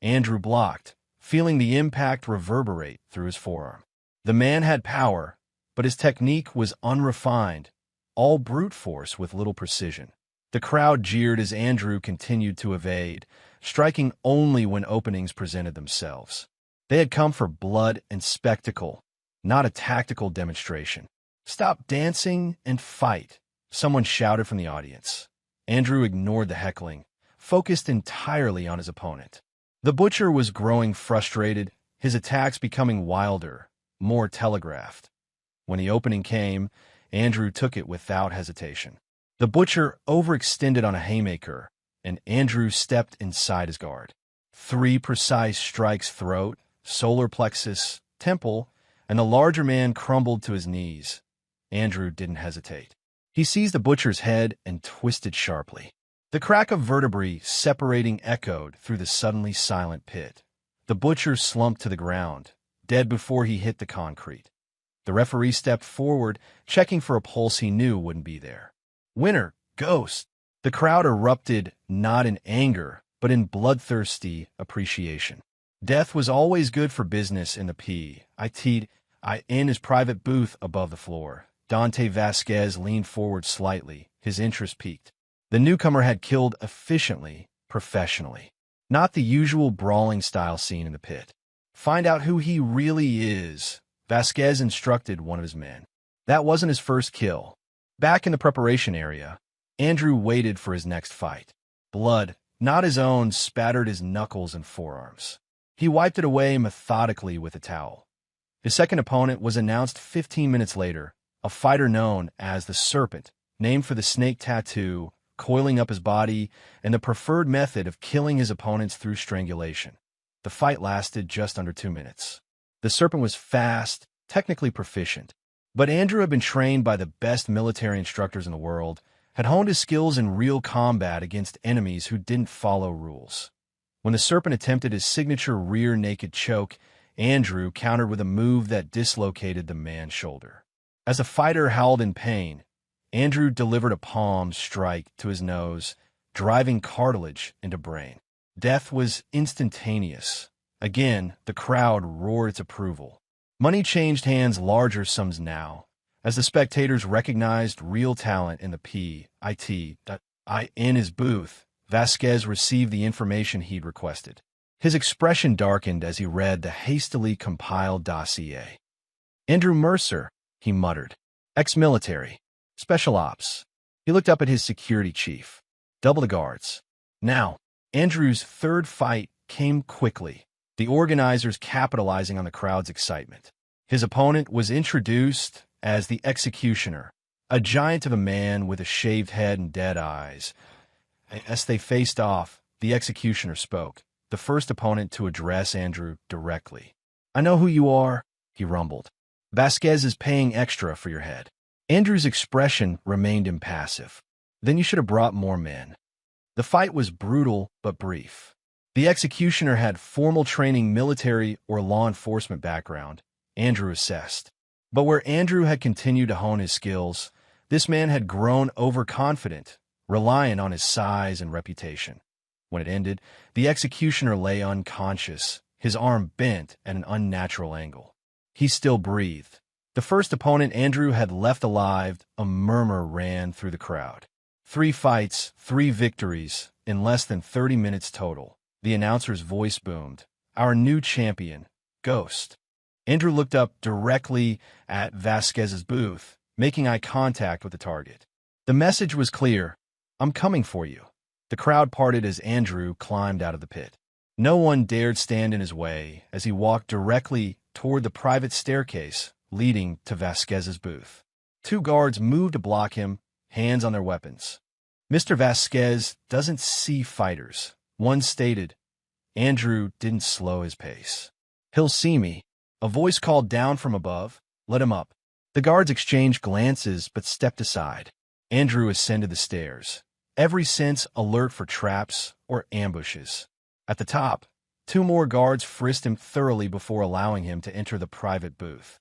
Andrew blocked, feeling the impact reverberate through his forearm. The man had power, but his technique was unrefined, all brute force with little precision. The crowd jeered as Andrew continued to evade, striking only when openings presented themselves. They had come for blood and spectacle, not a tactical demonstration. "Stop dancing and fight," someone shouted from the audience. Andrew ignored the heckling, focused entirely on his opponent. The Butcher was growing frustrated, his attacks becoming wilder, more telegraphed. When the opening came, Andrew took it without hesitation. The Butcher overextended on a haymaker, and Andrew stepped inside his guard. 3 precise strikes throat, solar plexus, temple, and the larger man crumbled to his knees. Andrew didn't hesitate. He seized the Butcher's head and twisted sharply. The crack of vertebrae separating echoed through the suddenly silent pit. The Butcher slumped to the ground, dead before he hit the concrete. The referee stepped forward, checking for a pulse he knew wouldn't be there. "Winner, Ghost!" The crowd erupted, not in anger, but in bloodthirsty appreciation. Death was always good for business in the in his private booth above the floor. Dante Vasquez leaned forward slightly, his interest piqued. The newcomer had killed efficiently, professionally. Not the usual brawling-style scene in the pit. Find out who he really is, Vasquez instructed one of his men. That wasn't his first kill. Back in the preparation area, Andrew waited for his next fight. Blood, not his own, spattered his knuckles and forearms. He wiped it away methodically with a towel. His second opponent was announced 15 minutes later, a fighter known as the Serpent, named for the snake tattoo coiling up his body and the preferred method of killing his opponents through strangulation. The fight lasted just under 2 minutes. The Serpent was fast, technically proficient, but Andrew had been trained by the best military instructors in the world, had honed his skills in real combat against enemies who didn't follow rules. When the Serpent attempted his signature rear naked choke, Andrew countered with a move that dislocated the man's shoulder. As the fighter howled in pain, Andrew delivered a palm strike to his nose, driving cartilage into brain. Death was instantaneous. Again, the crowd roared its approval. Money changed hands larger sums now, as the spectators recognized real talent in the P.I.T. In his booth, Vasquez received the information he'd requested. His expression darkened as he read the hastily compiled dossier. Andrew Mercer, he muttered. Ex-military. Special ops. He looked up at his security chief. Double the guards. Now, Andrew's third fight came quickly, the organizers capitalizing on the crowd's excitement. His opponent was introduced as the Executioner, a giant of a man with a shaved head and dead eyes. As they faced off, the Executioner spoke, the first opponent to address Andrew directly. I know who you are, he rumbled. Vasquez is paying extra for your head. Andrew's expression remained impassive. Then you should have brought more men. The fight was brutal but brief. The Executioner had formal training, military or law enforcement background, Andrew assessed. But where Andrew had continued to hone his skills, this man had grown overconfident, reliant on his size and reputation. When it ended, the Executioner lay unconscious, his arm bent at an unnatural angle. He still breathed. The first opponent Andrew had left alive, a murmur ran through the crowd. 3 fights, 3 victories, in less than 30 minutes total. The announcer's voice boomed. Our new champion, Ghost. Andrew looked up directly at Vasquez's booth, making eye contact with the target. The message was clear. I'm coming for you. The crowd parted as Andrew climbed out of the pit. No one dared stand in his way as he walked directly toward the private staircase leading to Vasquez's booth. 2 guards moved to block him, hands on their weapons. Mr. Vasquez doesn't see fighters, one stated. Andrew didn't slow his pace. He'll see me. A voice called down from above. Let him up. The guards exchanged glances but stepped aside. Andrew ascended the stairs, every sense alert for traps or ambushes. At the top, 2 more guards frisked him thoroughly before allowing him to enter the private booth.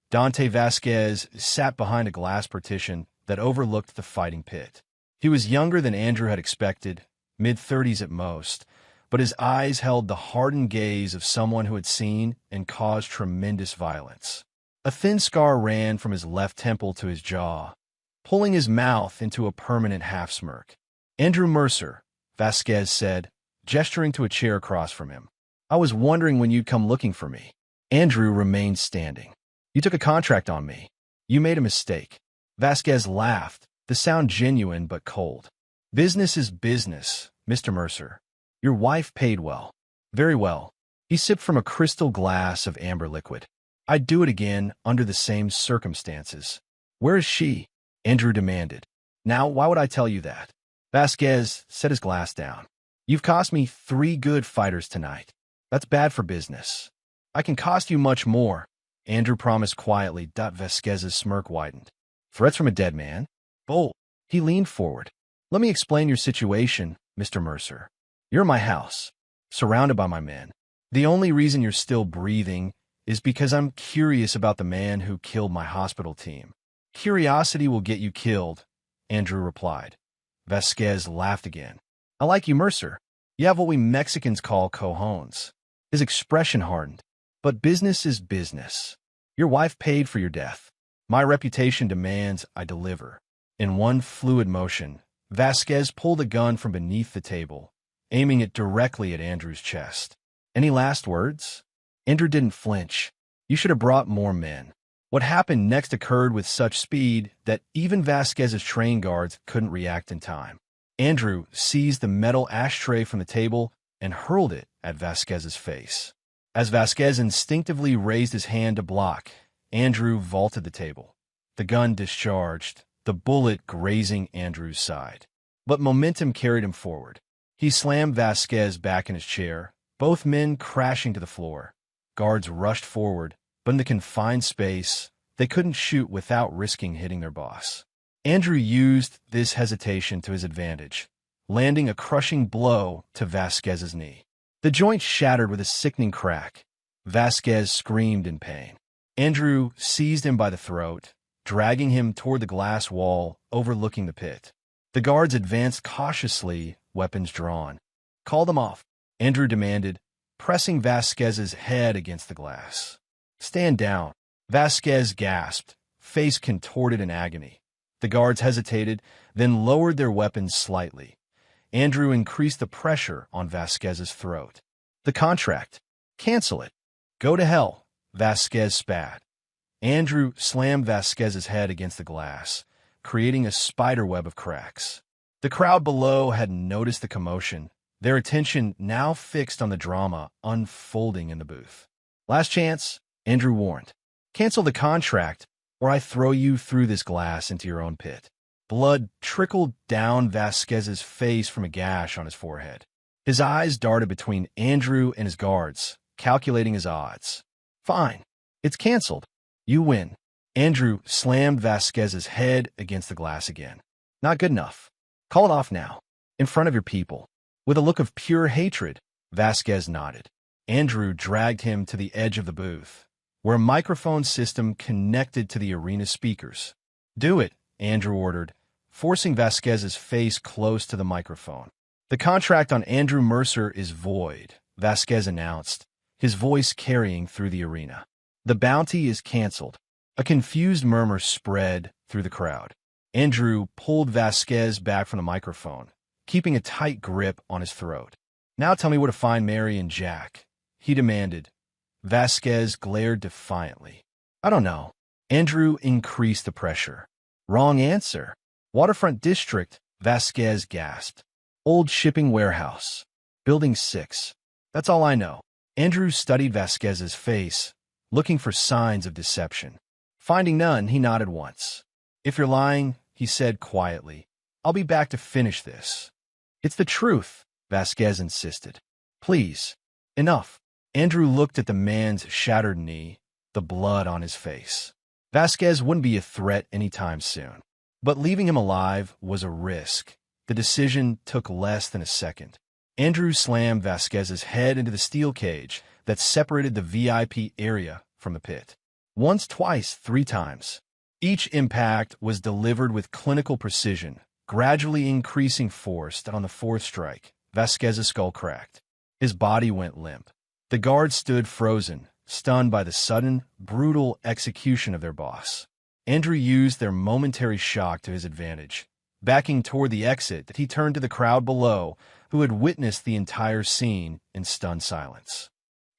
Dante Vasquez sat behind a glass partition that overlooked the fighting pit. He was younger than Andrew had expected, mid-30s at most, but his eyes held the hardened gaze of someone who had seen and caused tremendous violence. A thin scar ran from his left temple to his jaw, pulling his mouth into a permanent half-smirk. Andrew Mercer, Vasquez said, gesturing to a chair across from him. I was wondering when you'd come looking for me. Andrew remained standing. You took a contract on me. You made a mistake. Vasquez laughed, the sound genuine but cold. Business is business, Mr. Mercer. Your wife paid well. Very well. He sipped from a crystal glass of amber liquid. I'd do it again under the same circumstances. Where is she? Andrew demanded. Now, why would I tell you that? Vasquez set his glass down. You've cost me 3 good fighters tonight. That's bad for business. I can cost you much more, Andrew promised quietly. Vasquez's smirk widened. Threats from a dead man? Bold. He leaned forward. Let me explain your situation, Mr. Mercer. You're in my house, surrounded by my men. The only reason you're still breathing is because I'm curious about the man who killed my hospital team. Curiosity will get you killed, Andrew replied. Vasquez laughed again. I like you, Mercer. You have what we Mexicans call cojones. His expression hardened. But business is business. Your wife paid for your death. My reputation demands I deliver. In one fluid motion, Vasquez pulled a gun from beneath the table, aiming it directly at Andrew's chest. Any last words? Andrew didn't flinch. You should have brought more men. What happened next occurred with such speed that even Vasquez's trained guards couldn't react in time. Andrew seized the metal ashtray from the table and hurled it at Vasquez's face. As Vasquez instinctively raised his hand to block, Andrew vaulted the table. The gun discharged, the bullet grazing Andrew's side. But momentum carried him forward. He slammed Vasquez back in his chair, both men crashing to the floor. Guards rushed forward, but in the confined space, they couldn't shoot without risking hitting their boss. Andrew used this hesitation to his advantage, landing a crushing blow to Vasquez's knee. The joint shattered with a sickening crack. Vasquez screamed in pain. Andrew seized him by the throat, dragging him toward the glass wall overlooking the pit. The guards advanced cautiously, weapons drawn. "Call them off," Andrew demanded, pressing Vasquez's head against the glass. "Stand down," Vasquez gasped, face contorted in agony. The guards hesitated, then lowered their weapons slightly. Andrew increased the pressure on Vasquez's throat. "The contract. Cancel it. Go to hell," Vasquez spat. Andrew slammed Vasquez's head against the glass, creating a spiderweb of cracks. The crowd below hadn't noticed the commotion, their attention now fixed on the drama unfolding in the booth. "Last chance," Andrew warned. "Cancel the contract, or I throw you through this glass into your own pit." Blood trickled down Vasquez's face from a gash on his forehead. His eyes darted between Andrew and his guards, calculating his odds. "Fine. It's canceled. You win." Andrew slammed Vasquez's head against the glass again. "Not good enough. Call it off now, in front of your people." With a look of pure hatred, Vasquez nodded. Andrew dragged him to the edge of the booth, where a microphone system connected to the arena speakers. "Do it," Andrew ordered, forcing Vasquez's face close to the microphone. "The contract on Andrew Mercer is void," Vasquez announced, his voice carrying through the arena. "The bounty is canceled." A confused murmur spread through the crowd. Andrew pulled Vasquez back from the microphone, keeping a tight grip on his throat. "Now tell me where to find Mary and Jack," he demanded. Vasquez glared defiantly. "I don't know." Andrew increased the pressure. "Wrong answer." "Waterfront District," Vasquez gasped. "Old shipping warehouse. Building 6. That's all I know." Andrew studied Vasquez's face, looking for signs of deception. Finding none, he nodded once. "If you're lying," he said quietly, "I'll be back to finish this." "It's the truth," Vasquez insisted. "Please, enough." Andrew looked at the man's shattered knee, the blood on his face. Vasquez wouldn't be a threat anytime soon. But leaving him alive was a risk. The decision took less than a second. Andrew slammed Vasquez's head into the steel cage that separated the VIP area from the pit. Once, twice, 3 times. Each impact was delivered with clinical precision, gradually increasing force that on the 4th strike, Vasquez's skull cracked. His body went limp. The guards stood frozen, stunned by the sudden, brutal execution of their boss. Andrew used their momentary shock to his advantage. Backing toward the exit, he turned to the crowd below, who had witnessed the entire scene in stunned silence.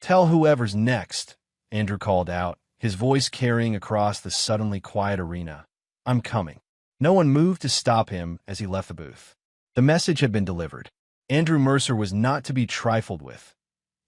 "Tell whoever's next," Andrew called out, his voice carrying across the suddenly quiet arena. "I'm coming." No one moved to stop him as he left the booth. The message had been delivered. Andrew Mercer was not to be trifled with.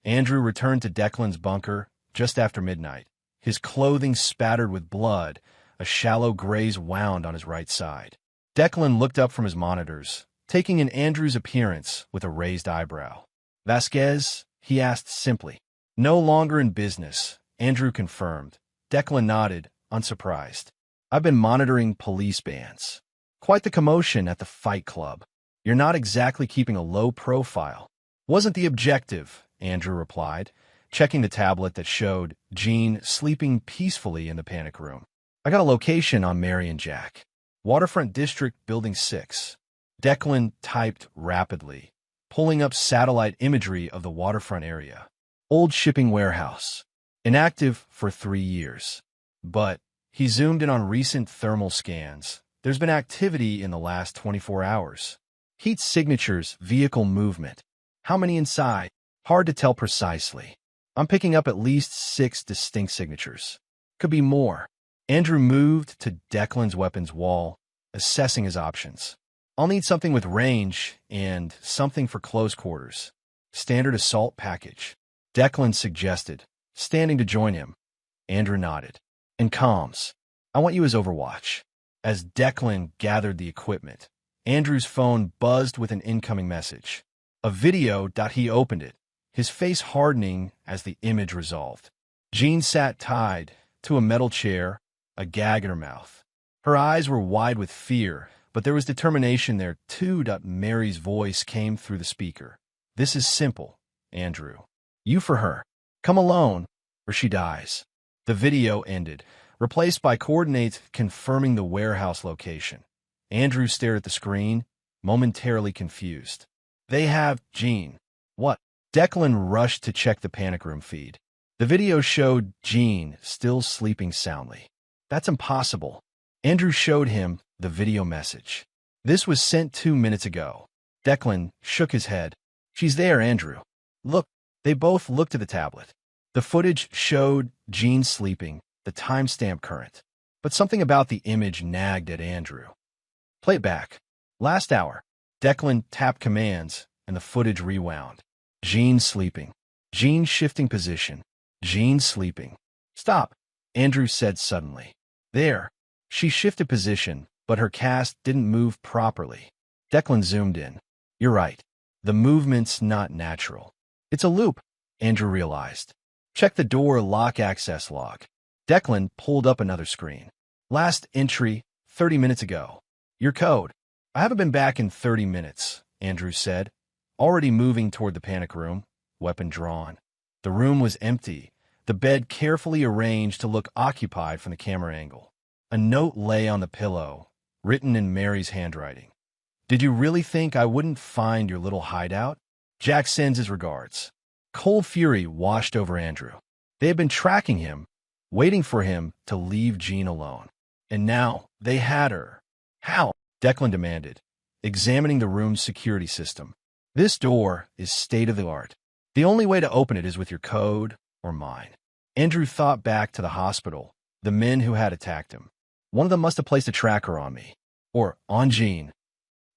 Andrew returned to Declan's bunker just after midnight, his clothing spattered with blood, a shallow graze wound on his right side. Declan looked up from his monitors, taking in Andrew's appearance with a raised eyebrow. "Vasquez?" he asked simply. "No longer in business," Andrew confirmed. Declan nodded, unsurprised. "I've been monitoring police bands. Quite the commotion at the Fight Club. You're not exactly keeping a low profile." "Wasn't the objective," Andrew replied, checking the tablet that showed Jean sleeping peacefully in the panic room. "I got a location on Mary and Jack. Waterfront District, Building 6. Declan typed rapidly, pulling up satellite imagery of the waterfront area. "Old shipping warehouse. Inactive for 3 years." But he zoomed in on recent thermal scans, There's been activity in the last 24 hours. Heat signatures, vehicle movement. How many inside? Hard to tell precisely. I'm picking up at least 6 distinct signatures. Could be more. Andrew moved to Declan's weapons wall, assessing his options. I'll need something with range and something for close quarters. Standard assault package. Declan suggested, standing to join him. Andrew nodded. And comms. I want you as Overwatch. As Declan gathered the equipment, Andrew's phone buzzed with an incoming message. A video. He opened it, his face hardening as the image resolved. Jean sat tied to a metal chair, a gag in her mouth. Her eyes were wide with fear, but there was determination there too. Mary's voice came through the speaker. This is simple, Andrew. You for her. Come alone, or she dies. The video ended, replaced by coordinates confirming the warehouse location. Andrew stared at the screen, momentarily confused. They have Jean. What? Declan rushed to check the panic room feed. The video showed Jean still sleeping soundly. That's impossible. Andrew showed him the video message. This was sent 2 minutes ago. Declan shook his head. She's there, Andrew. Look. They both looked at the tablet. The footage showed Jean sleeping, the timestamp current. But something about the image nagged at Andrew. Play it back. Last hour. Declan tapped commands, and the footage rewound. Jean sleeping. Jean shifting position. Jean sleeping. Stop, Andrew said suddenly. There. She shifted position, but her cast didn't move properly. Declan zoomed in. You're right. The movement's not natural. It's a loop, Andrew realized. Check the door lock access log. Declan pulled up another screen. Last entry, 30 minutes ago. Your code. I haven't been back in 30 minutes, Andrew said, already moving toward the panic room, weapon drawn. The room was empty, the bed carefully arranged to look occupied from the camera angle. A note lay on the pillow, written in Mary's handwriting. Did you really think I wouldn't find your little hideout? Jack sends his regards. Cold fury washed over Andrew. They had been tracking him, waiting for him to leave Jean alone. And now they had her. How? Declan demanded, examining the room's security system. This door is state-of-the-art. The only way to open it is with your code or mine. Andrew thought back to the hospital, the men who had attacked him. One of them must have placed a tracker on me. Or on Jean.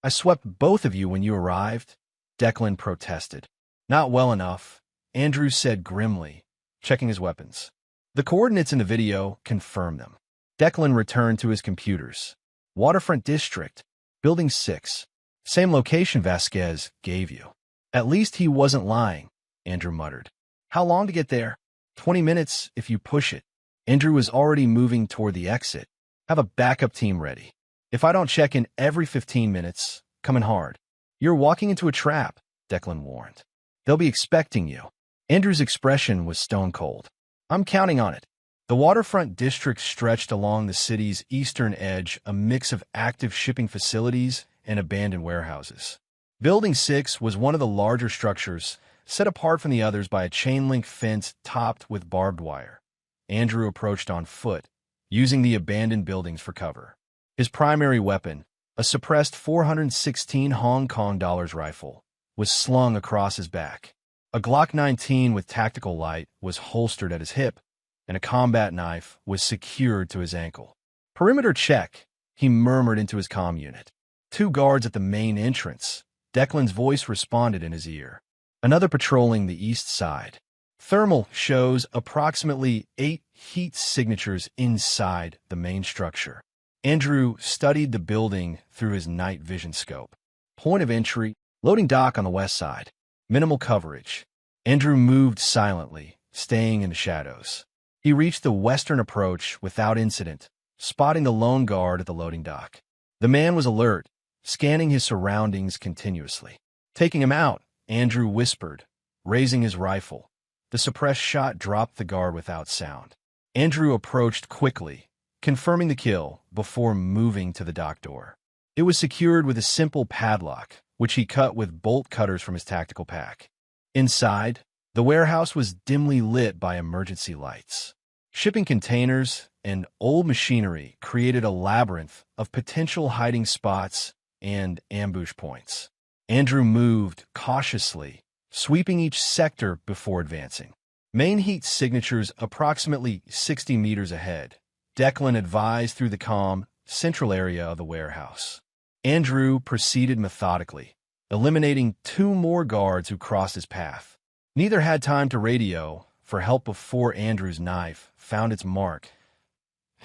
I swept both of you when you arrived, Declan protested. Not well enough, Andrew said grimly, checking his weapons. The coordinates in the video confirmed them. Declan returned to his computers. Waterfront District, Building 6. Same location Vasquez gave you. At least he wasn't lying, Andrew muttered. How long to get there? 20 minutes if you push it. Andrew was already moving toward the exit. Have a backup team ready. If I don't check in every 15 minutes, coming hard. You're walking into a trap, Declan warned. They'll be expecting you. Andrew's expression was stone cold. I'm counting on it. The waterfront district stretched along the city's eastern edge, a mix of active shipping facilities and abandoned warehouses. Building 6 was one of the larger structures, set apart from the others by a chain-link fence topped with barbed wire. Andrew approached on foot, using the abandoned buildings for cover. His primary weapon, a suppressed 416 Hong Kong dollars rifle, was slung across his back. A Glock 19 with tactical light was holstered at his hip, and a combat knife was secured to his ankle. Perimeter check, he murmured into his comm unit. 2 guards at the main entrance. Declan's voice responded in his ear. Another patrolling the east side. Thermal shows approximately 8 heat signatures inside the main structure. Andrew studied the building through his night vision scope. Point of entry, loading dock on the west side. Minimal coverage. Andrew moved silently, staying in the shadows. He reached the western approach without incident, spotting the lone guard at the loading dock. The man was alert, scanning his surroundings continuously. Taking him out, Andrew whispered, raising his rifle. The suppressed shot dropped the guard without sound. Andrew approached quickly, confirming the kill before moving to the dock door. It was secured with a simple padlock, which he cut with bolt cutters from his tactical pack. Inside, the warehouse was dimly lit by emergency lights. Shipping containers, and old machinery created a labyrinth of potential hiding spots and ambush points. Andrew moved cautiously, sweeping each sector before advancing. Main heat signatures approximately 60 meters ahead. Declan advised through the calm, central area of the warehouse. Andrew proceeded methodically, eliminating 2 more guards who crossed his path. Neither had time to radio for help before Andrew's knife found its mark.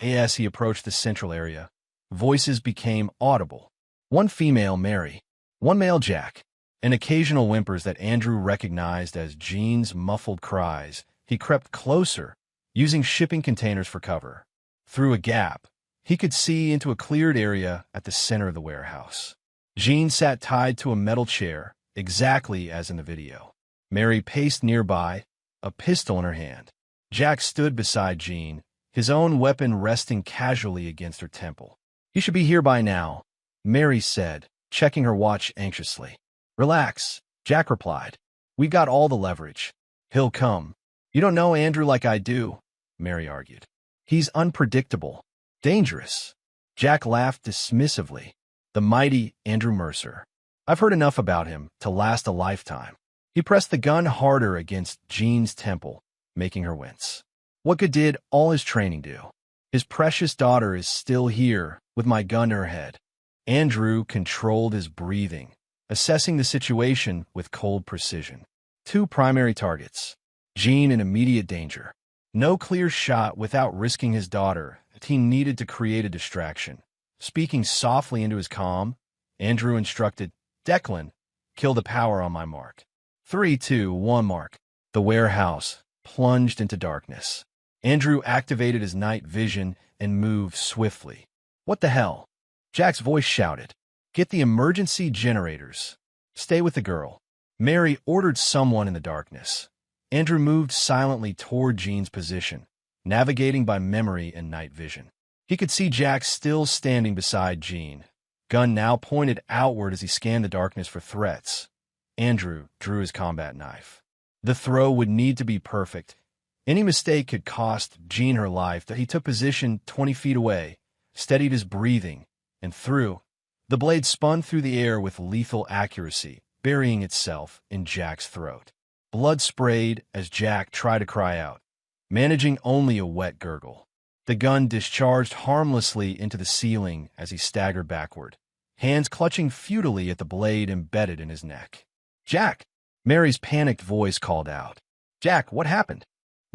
As he approached the central area, voices became audible. One female, Mary. One male, Jack. And occasional whimpers that Andrew recognized as Jean's muffled cries. He crept closer, using shipping containers for cover. Through a gap, he could see into a cleared area at the center of the warehouse. Jean sat tied to a metal chair, exactly as in the video. Mary paced nearby, a pistol in her hand. Jack stood beside Jean, his own weapon resting casually against her temple. "He should be here by now," Mary said, checking her watch anxiously. "Relax," Jack replied. "We got all the leverage. He'll come." "You don't know Andrew like I do," Mary argued. "He's unpredictable. Dangerous." Jack laughed dismissively. "The mighty Andrew Mercer. I've heard enough about him to last a lifetime." He pressed the gun harder against Jean's temple, making her wince. "What good did all his training do? His precious daughter is still here with my gun to her head." Andrew controlled his breathing, assessing the situation with cold precision. 2 primary targets. Jean in immediate danger. No clear shot without risking his daughter. The team needed to create a distraction. Speaking softly into his comm, Andrew instructed, "Declan, kill the power on my mark." 3, 2, 1 mark. The warehouse plunged into darkness. Andrew activated his night vision and moved swiftly. "What the hell?" Jack's voice shouted. "Get the emergency generators. Stay with the girl." Mary ordered someone in the darkness. Andrew moved silently toward Jean's position, navigating by memory and night vision. He could see Jack still standing beside Jean, gun now pointed outward as he scanned the darkness for threats. Andrew drew his combat knife. The throw would need to be perfect. Any mistake could cost Jean her life. That he took position 20 feet away, steadied his breathing, and threw. The blade spun through the air with lethal accuracy, burying itself in Jack's throat. Blood sprayed as Jack tried to cry out, managing only a wet gurgle. The gun discharged harmlessly into the ceiling as he staggered backward, hands clutching futilely at the blade embedded in his neck. "Jack!" Mary's panicked voice called out. "Jack, what happened?"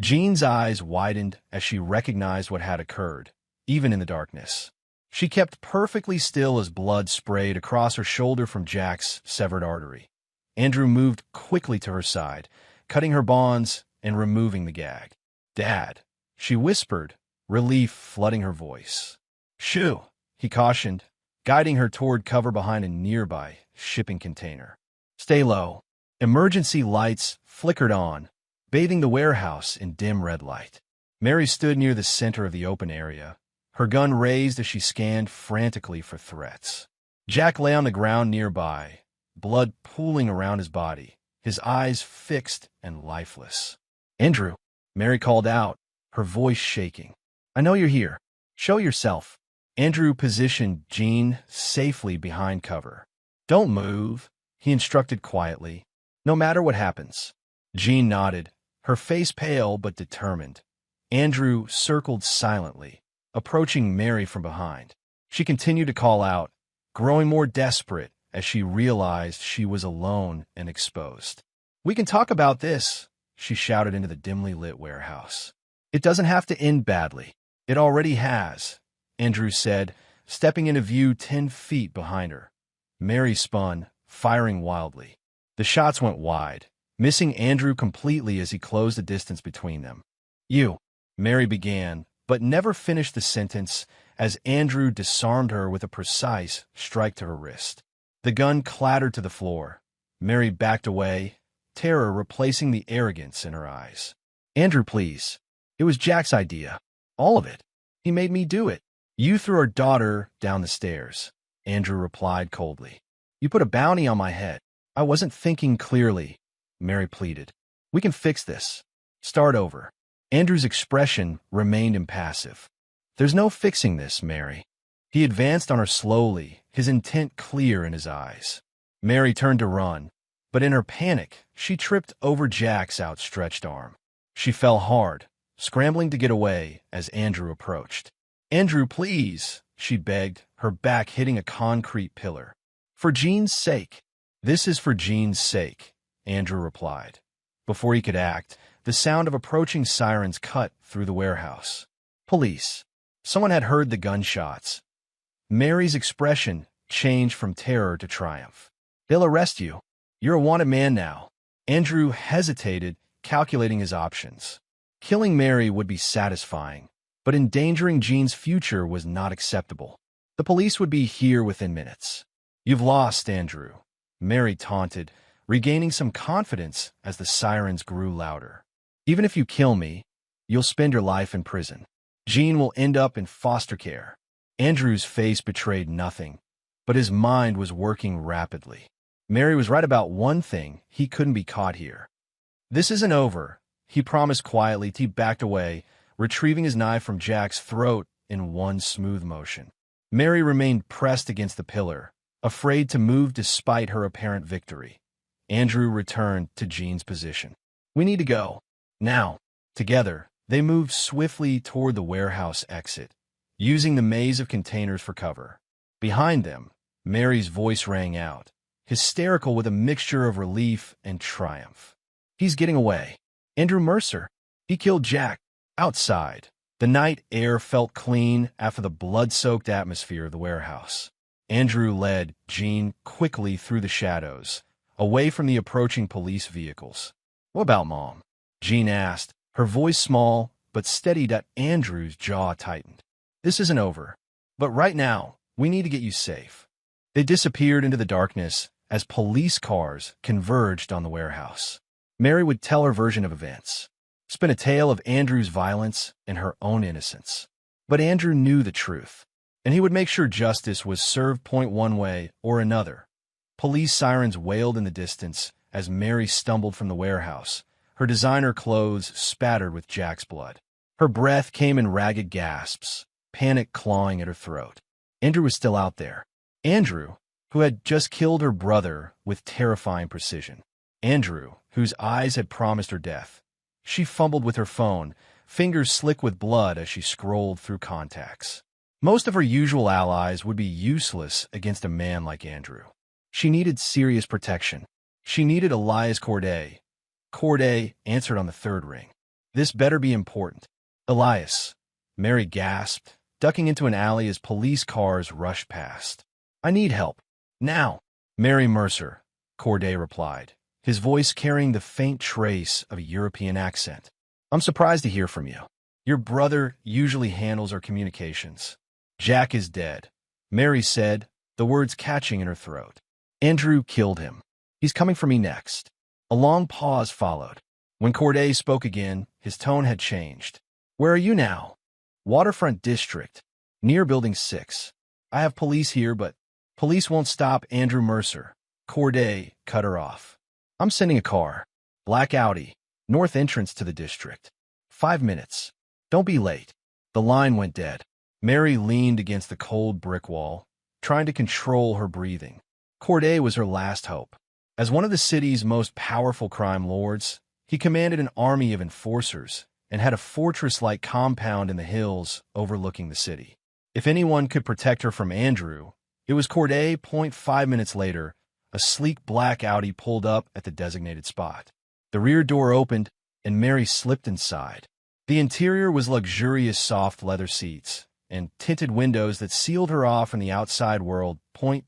Jean's eyes widened as she recognized what had occurred, even in the darkness. She kept perfectly still as blood sprayed across her shoulder from Jack's severed artery. Andrew moved quickly to her side, cutting her bonds and removing the gag. "Dad," she whispered, relief flooding her voice. "Shoo," he cautioned, guiding her toward cover behind a nearby shipping container. "Stay low." Emergency lights flickered on, bathing the warehouse in dim red light. Mary stood near the center of the open area, her gun raised as she scanned frantically for threats. Jack lay on the ground nearby, blood pooling around his body, his eyes fixed and lifeless. "Andrew," Mary called out, her voice shaking. "I know you're here. Show yourself." Andrew positioned Jean safely behind cover. "Don't move," he instructed quietly. "No matter what happens." Jean nodded, her face pale but determined. Andrew circled silently, approaching Mary from behind. She continued to call out, growing more desperate as she realized she was alone and exposed. "We can talk about this," she shouted into the dimly lit warehouse. "It doesn't have to end badly." "It already has," Andrew said, stepping into view 10 feet behind her. Mary spun, firing wildly. The shots went wide, missing Andrew completely as he closed the distance between them. "You," Mary began, but never finished the sentence as Andrew disarmed her with a precise strike to her wrist. The gun clattered to the floor. Mary backed away, terror replacing the arrogance in her eyes. "Andrew, please. It was Jack's idea. All of it. He made me do it." "You threw our daughter down the stairs," Andrew replied coldly. "You put a bounty on my head." "I wasn't thinking clearly," Mary pleaded. "We can fix this. Start over." Andrew's expression remained impassive. There's no fixing this, Mary. He advanced on her slowly, his intent clear in his eyes. Mary turned to run, but in her panic, she tripped over Jack's outstretched arm. She fell hard, scrambling to get away as Andrew approached. "Andrew, please," she begged, her back hitting a concrete pillar. "For Jean's sake." "This is for Jean's sake," Andrew replied. Before he could act, the sound of approaching sirens cut through the warehouse. Police. Someone had heard the gunshots. Mary's expression changed from terror to triumph. "They'll arrest you. You're a wanted man now." Andrew hesitated, calculating his options. Killing Mary would be satisfying, but endangering Jean's future was not acceptable. The police would be here within minutes. "You've lost, Andrew," Mary taunted, regaining some confidence as the sirens grew louder. "Even if you kill me, you'll spend your life in prison. Jean will end up in foster care." Andrew's face betrayed nothing, but his mind was working rapidly. Mary was right about one thing: he couldn't be caught here. "This isn't over," he promised quietly. He backed away, retrieving his knife from Jack's throat in one smooth motion. Mary remained pressed against the pillar, afraid to move despite her apparent victory. Andrew returned to Jean's position. "We need to go. Now." Together, they moved swiftly toward the warehouse exit, using the maze of containers for cover. Behind them, Mary's voice rang out, hysterical with a mixture of relief and triumph. "He's getting away. Andrew Mercer. He killed Jack." Outside, the night air felt clean after the blood-soaked atmosphere of the warehouse. Andrew led Jean quickly through the shadows, away from the approaching police vehicles. "What about Mom?" Jean asked, her voice small but steady that Andrew's jaw tightened. "This isn't over. But right now, we need to get you safe." They disappeared into the darkness as police cars converged on the warehouse. Mary would tell her version of events, spin a tale of Andrew's violence and her own innocence. But Andrew knew the truth, and he would make sure justice was served point one way or another. Police sirens wailed in the distance as Mary stumbled from the warehouse, her designer clothes spattered with Jack's blood. Her breath came in ragged gasps, panic clawing at her throat. Andrew was still out there. Andrew, who had just killed her brother with terrifying precision. Andrew, whose eyes had promised her death. She fumbled with her phone, fingers slick with blood as she scrolled through contacts. Most of her usual allies would be useless against a man like Andrew. She needed serious protection. She needed Elias Corday. Corday answered on the third ring. "This better be important." "Elias," Mary gasped, ducking into an alley as police cars rushed past. "I need help. Now." "Mary Mercer," Corday replied, his voice carrying the faint trace of a European accent. "I'm surprised to hear from you. Your brother usually handles our communications." "Jack is dead," Mary said, the words catching in her throat. "Andrew killed him. He's coming for me next." A long pause followed. When Corday spoke again, his tone had changed. "Where are you now?" "Waterfront District, near Building 6. I have police here, but police won't stop Andrew Mercer." Corday cut her off. "I'm sending a car. Black Audi, north entrance to the district. 5 minutes. Don't be late." The line went dead. Mary leaned against the cold brick wall, trying to control her breathing. Corday was her last hope. As one of the city's most powerful crime lords, he commanded an army of enforcers and had a fortress-like compound in the hills overlooking the city. If anyone could protect her from Andrew, it was Corday. 5 minutes later, a sleek black Audi pulled up at the designated spot. The rear door opened, and Mary slipped inside. The interior was luxurious soft leather seats and tinted windows that sealed her off from the outside world.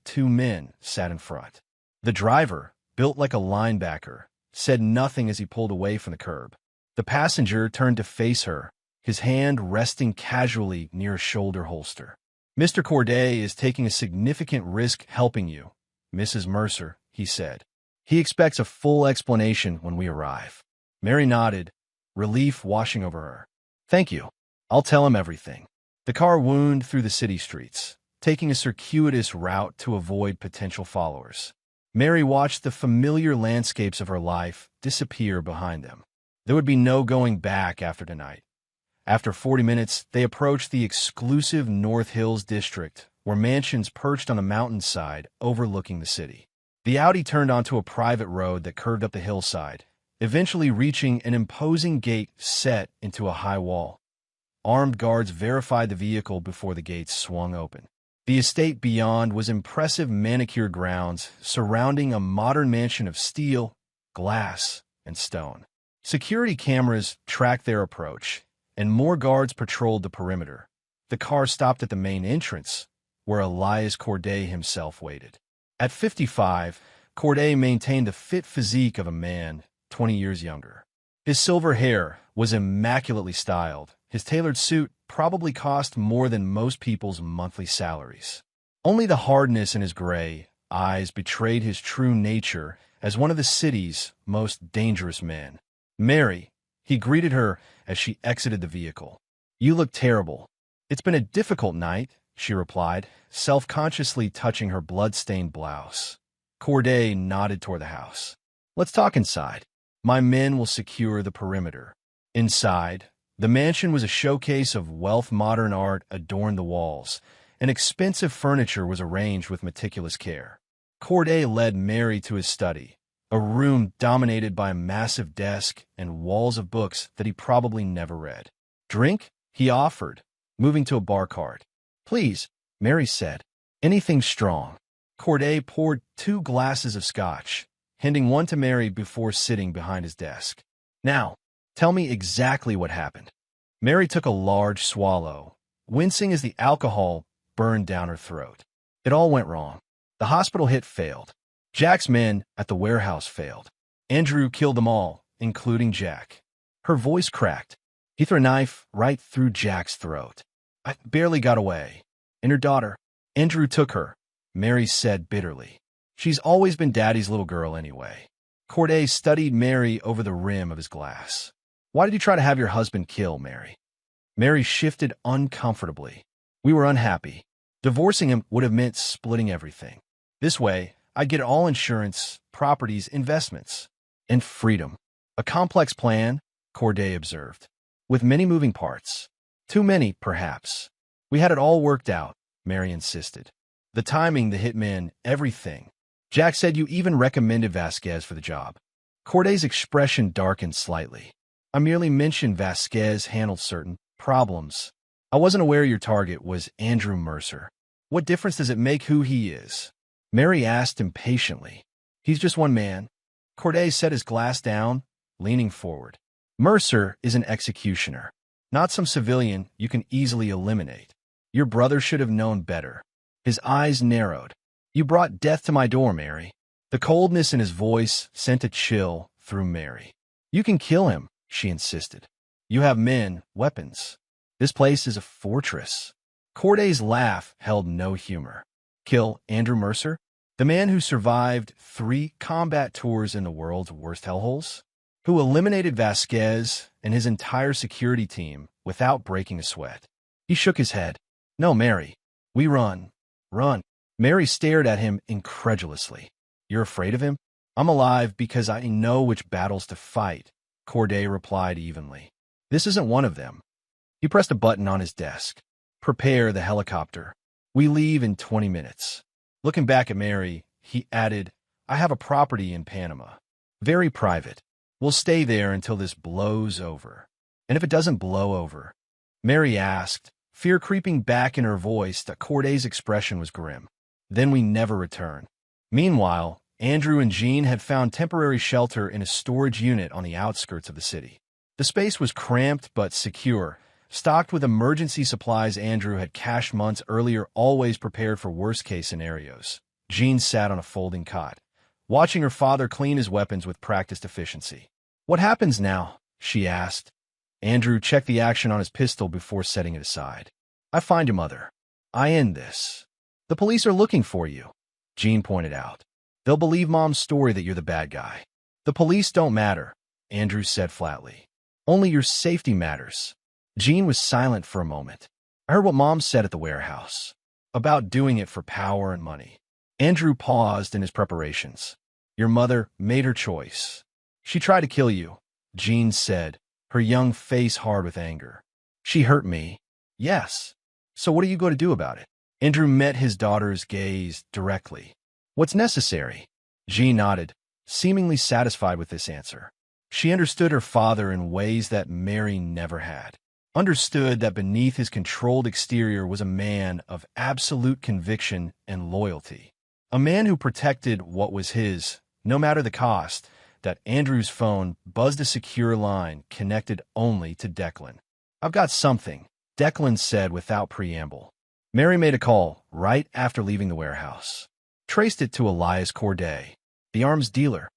2 men sat in front. The driver, built like a linebacker, said nothing as he pulled away from the curb. The passenger turned to face her, his hand resting casually near a shoulder holster. "Mr. Corday is taking a significant risk helping you, Mrs. Mercer," he said. "He expects a full explanation when we arrive." Mary nodded, relief washing over her. "Thank you. I'll tell him everything." The car wound through the city streets, taking a circuitous route to avoid potential followers. Mary watched the familiar landscapes of her life disappear behind them. There would be no going back after tonight. After 40 minutes, they approached the exclusive North Hills district, where mansions perched on a mountainside overlooking the city. The Audi turned onto a private road that curved up the hillside, eventually reaching an imposing gate set into a high wall. Armed guards verified the vehicle before the gates swung open. The estate beyond was impressive manicured grounds surrounding a modern mansion of steel, glass, and stone. Security cameras tracked their approach, and more guards patrolled the perimeter. The car stopped at the main entrance, where Elias Corday himself waited. At 55, Corday maintained the fit physique of a man 20 years younger. His silver hair was immaculately styled. His tailored suit probably cost more than most people's monthly salaries. Only the hardness in his gray eyes betrayed his true nature as one of the city's most dangerous men. "Mary," he greeted her as she exited the vehicle. "You look terrible." "It's been a difficult night," she replied, self-consciously touching her blood-stained blouse. Corday nodded toward the house. "Let's talk inside. My men will secure the perimeter." Inside, the mansion was a showcase of wealth. Modern art adorned the walls, and expensive furniture was arranged with meticulous care. Corday led Mary to his study, a room dominated by a massive desk and walls of books that he probably never read. "Drink?" he offered, moving to a bar cart. "Please," Mary said. "Anything strong." Corday poured 2 glasses of scotch, handing one to Mary before sitting behind his desk. "Now, tell me exactly what happened." Mary took a large swallow, wincing as the alcohol burned down her throat. "It all went wrong. The hospital hit failed. Jack's men at the warehouse failed. Andrew killed them all, including Jack." Her voice cracked. "He threw a knife right through Jack's throat. I barely got away. And her daughter, Andrew took her," Mary said bitterly. "She's always been Daddy's little girl anyway." Corday studied Mary over the rim of his glass. "Why did you try to have your husband killed, Mary?" Mary shifted uncomfortably. "We were unhappy. Divorcing him would have meant splitting everything. This way, I'd get all insurance, properties, investments, and freedom." "A complex plan," Corday observed, "with many moving parts. Too many, perhaps." "We had it all worked out," Mary insisted. "The timing, the hitmen, everything. Jack said you even recommended Vasquez for the job." Corday's expression darkened slightly. "I merely mentioned Vasquez handled certain problems. I wasn't aware your target was Andrew Mercer." "What difference does it make who he is?" Mary asked impatiently. "He's just one man." Corday set his glass down, leaning forward. "Mercer is an executioner, not some civilian you can easily eliminate. Your brother should have known better." His eyes narrowed. "You brought death to my door, Mary." The coldness in his voice sent a chill through Mary. "You can kill him," she insisted. "You have men, weapons. This place is a fortress." Corday's laugh held no humor. "Kill Andrew Mercer? The man who survived 3 combat tours in the world's worst hellholes? Who eliminated Vasquez and his entire security team without breaking a sweat?" He shook his head. "No, Mary. We run. Run." Mary stared at him incredulously. "You're afraid of him?" "I'm alive because I know which battles to fight," Corday replied evenly. "This isn't one of them." He pressed a button on his desk. "Prepare the helicopter. We leave in 20 minutes. Looking back at Mary, he added, "I have a property in Panama. Very private. We'll stay there until this blows over." "And if it doesn't blow over?" Mary asked, fear creeping back in her voice. That Corday's expression was grim. "Then we never return." Meanwhile, Andrew and Jean had found temporary shelter in a storage unit on the outskirts of the city. The space was cramped but secure, stocked with emergency supplies Andrew had cached months earlier, always prepared for worst-case scenarios. Jean sat on a folding cot, watching her father clean his weapons with practiced efficiency. "What happens now?" she asked. Andrew checked the action on his pistol before setting it aside. "I find your mother. I end this." "The police are looking for you," Jean pointed out. "They'll believe Mom's story that you're the bad guy." "The police don't matter," Andrew said flatly. "Only your safety matters." Jean was silent for a moment. "I heard what Mom said at the warehouse. About doing it for power and money." Andrew paused in his preparations. "Your mother made her choice. She tried to kill you," Jean said, her young face hard with anger. She hurt me. Yes. So what are you going to do about it? Andrew met his daughter's gaze directly. What's necessary? Jean nodded, seemingly satisfied with this answer. She understood her father in ways that Mary never had. Understood that beneath his controlled exterior was a man of absolute conviction and loyalty. A man who protected what was his, no matter the cost. That Andrew's phone buzzed a secure line connected only to Declan. I've got something, Declan said without preamble. Mary made a call right after leaving the warehouse. Traced it to Elias Corday, the arms dealer.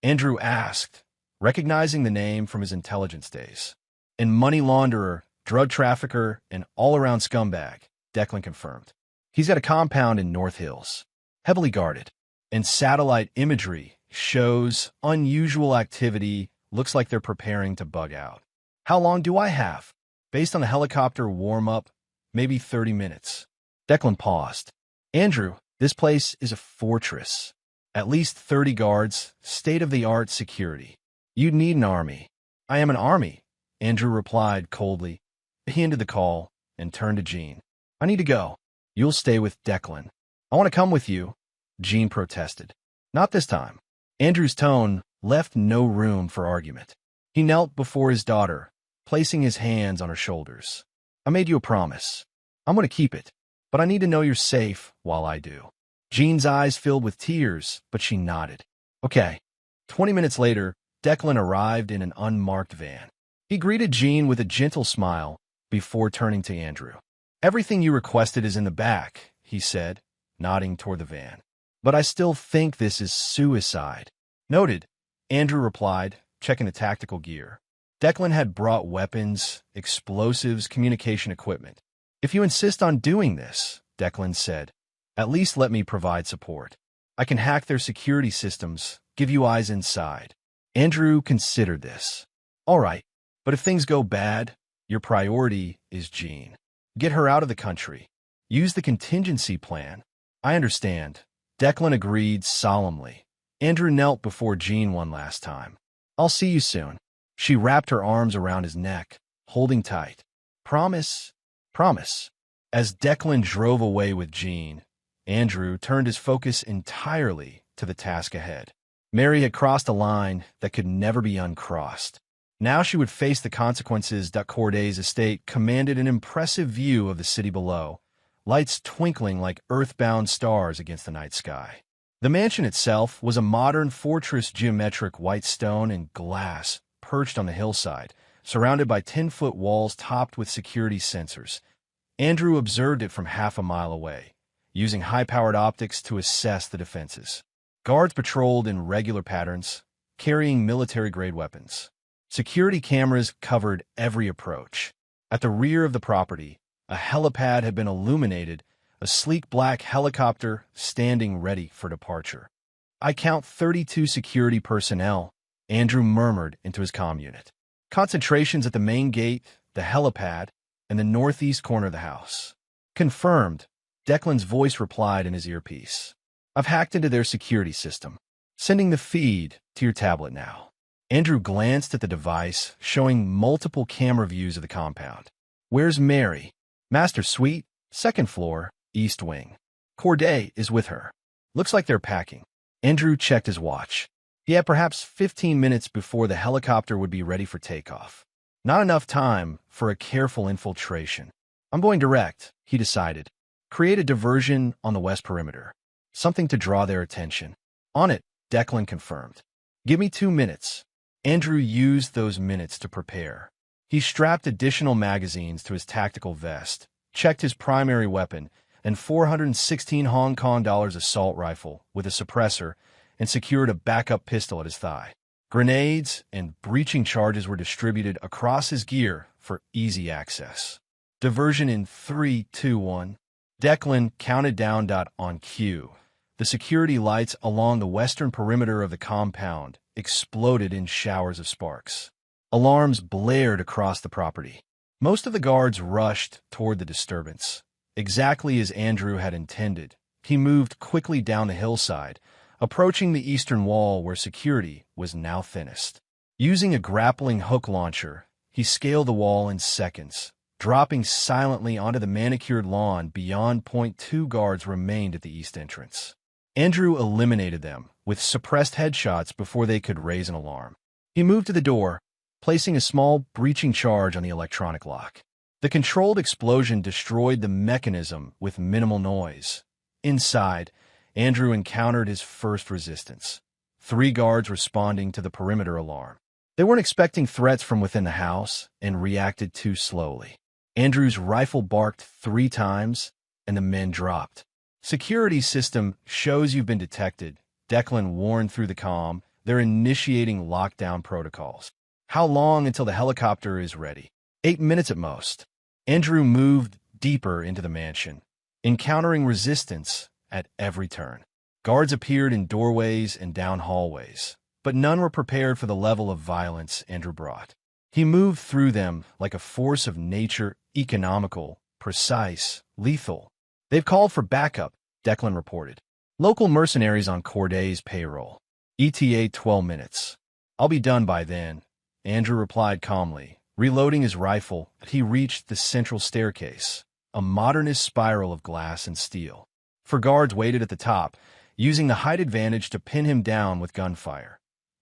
Andrew asked, recognizing the name from his intelligence days. And money launderer, drug trafficker, and all-around scumbag, Declan confirmed. He's got a compound in North Hills, heavily guarded, and satellite imagery shows unusual activity. Looks like they're preparing to bug out. How long do I have? Based on the helicopter warm-up, maybe 30 minutes. Declan paused. Andrew, this place is a fortress. At least 30 guards, state-of-the-art security. You'd need an army. I am an army, Andrew replied coldly. He ended the call and turned to Jean. I need to go. You'll stay with Declan. I want to come with you, Jean protested. Not this time. Andrew's tone left no room for argument. He knelt before his daughter, placing his hands on her shoulders. I made you a promise. I'm going to keep it, but I need to know you're safe while I do. Jean's eyes filled with tears, but she nodded. Okay. 20 minutes later, Declan arrived in an unmarked van. He greeted Jean with a gentle smile before turning to Andrew. Everything you requested is in the back, he said, nodding toward the van. But I still think this is suicide. Noted, Andrew replied, checking the tactical gear. Declan had brought weapons, explosives, communication equipment. If you insist on doing this, Declan said, at least let me provide support. I can hack their security systems, give you eyes inside. Andrew considered this. All right, but if things go bad, your priority is Jean. Get her out of the country. Use the contingency plan. I understand. Declan agreed solemnly. Andrew knelt before Jean one last time. I'll see you soon. She wrapped her arms around his neck, holding tight. Promise? Promise. As Declan drove away with Jean, Andrew turned his focus entirely to the task ahead. Mary had crossed a line that could never be uncrossed. Now she would face the consequences. Corday's estate commanded an impressive view of the city below, lights twinkling like earthbound stars against the night sky. The mansion itself was a modern fortress, geometric white stone and glass, perched on the hillside, surrounded by 10-foot walls topped with security sensors. Andrew observed it from half a mile away, using high-powered optics to assess the defenses. Guards patrolled in regular patterns, carrying military-grade weapons. Security cameras covered every approach. At the rear of the property, a helipad had been illuminated, a sleek black helicopter standing ready for departure. I count 32 security personnel, Andrew murmured into his comm unit. Concentrations at the main gate, the helipad, and the northeast corner of the house. Confirmed, Declan's voice replied in his earpiece. I've hacked into their security system. Sending the feed to your tablet now. Andrew glanced at the device, showing multiple camera views of the compound. Where's Mary? Master Suite, second floor, east wing. Corday is with her. Looks like they're packing. Andrew checked his watch. He had perhaps 15 minutes before the helicopter would be ready for takeoff. Not enough time for a careful infiltration. I'm going direct, he decided. Create a diversion on the west perimeter. Something to draw their attention. On it, Declan confirmed. Give me 2 minutes. Andrew used those minutes to prepare. He strapped additional magazines to his tactical vest, checked his primary weapon, and 416 Hong Kong dollars assault rifle with a suppressor, and secured a backup pistol at his thigh. Grenades and breaching charges were distributed across his gear for easy access. Diversion in 3, 2, 1. Declan counted down. On cue, the security lights along the western perimeter of the compound exploded in showers of sparks. Alarms blared across the property. Most of the guards rushed toward the disturbance. Exactly as Andrew had intended, he moved quickly down the hillside, approaching the eastern wall where security was now thinnest. Using a grappling hook launcher, he scaled the wall in seconds, dropping silently onto the manicured lawn beyond point. Two guards remained at the east entrance. Andrew eliminated them with suppressed headshots before they could raise an alarm. He moved to the door, placing a small breaching charge on the electronic lock. The controlled explosion destroyed the mechanism with minimal noise. Inside, Andrew encountered his first resistance. 3 guards responding to the perimeter alarm. They weren't expecting threats from within the house and reacted too slowly. Andrew's rifle barked 3 times, and the men dropped. "Security system shows you've been detected," Declan warned through the comm. "They're initiating lockdown protocols." "How long until the helicopter is ready?" 8 minutes at most. Andrew moved deeper into the mansion, encountering resistance at every turn. Guards appeared in doorways and down hallways, but none were prepared for the level of violence Andrew brought. He moved through them like a force of nature, economical, precise, lethal. "They've called for backup," Declan reported. "Local mercenaries on Corday's payroll. ETA 12 minutes. I'll be done by then," Andrew replied calmly. Reloading his rifle, he reached the central staircase, a modernist spiral of glass and steel. 4 guards waited at the top, using the height advantage to pin him down with gunfire.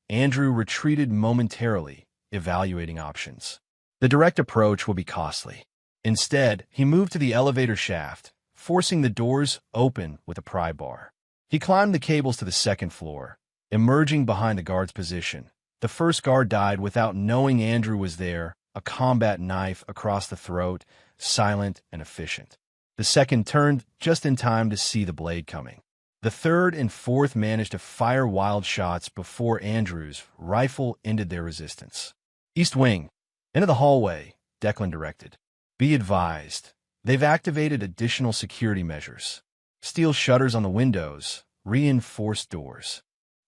Andrew retreated momentarily, evaluating options. The direct approach will be costly. Instead, he moved to the elevator shaft, forcing the doors open with a pry bar. He climbed the cables to the 2nd floor, emerging behind the guard's position. The first guard died without knowing Andrew was there, a combat knife across the throat, silent and efficient. The second turned just in time to see the blade coming. The third and fourth managed to fire wild shots before Andrew's rifle ended their resistance. "East wing, into the hallway," Declan directed. "Be advised, they've activated additional security measures. Steel shutters on the windows, reinforced doors."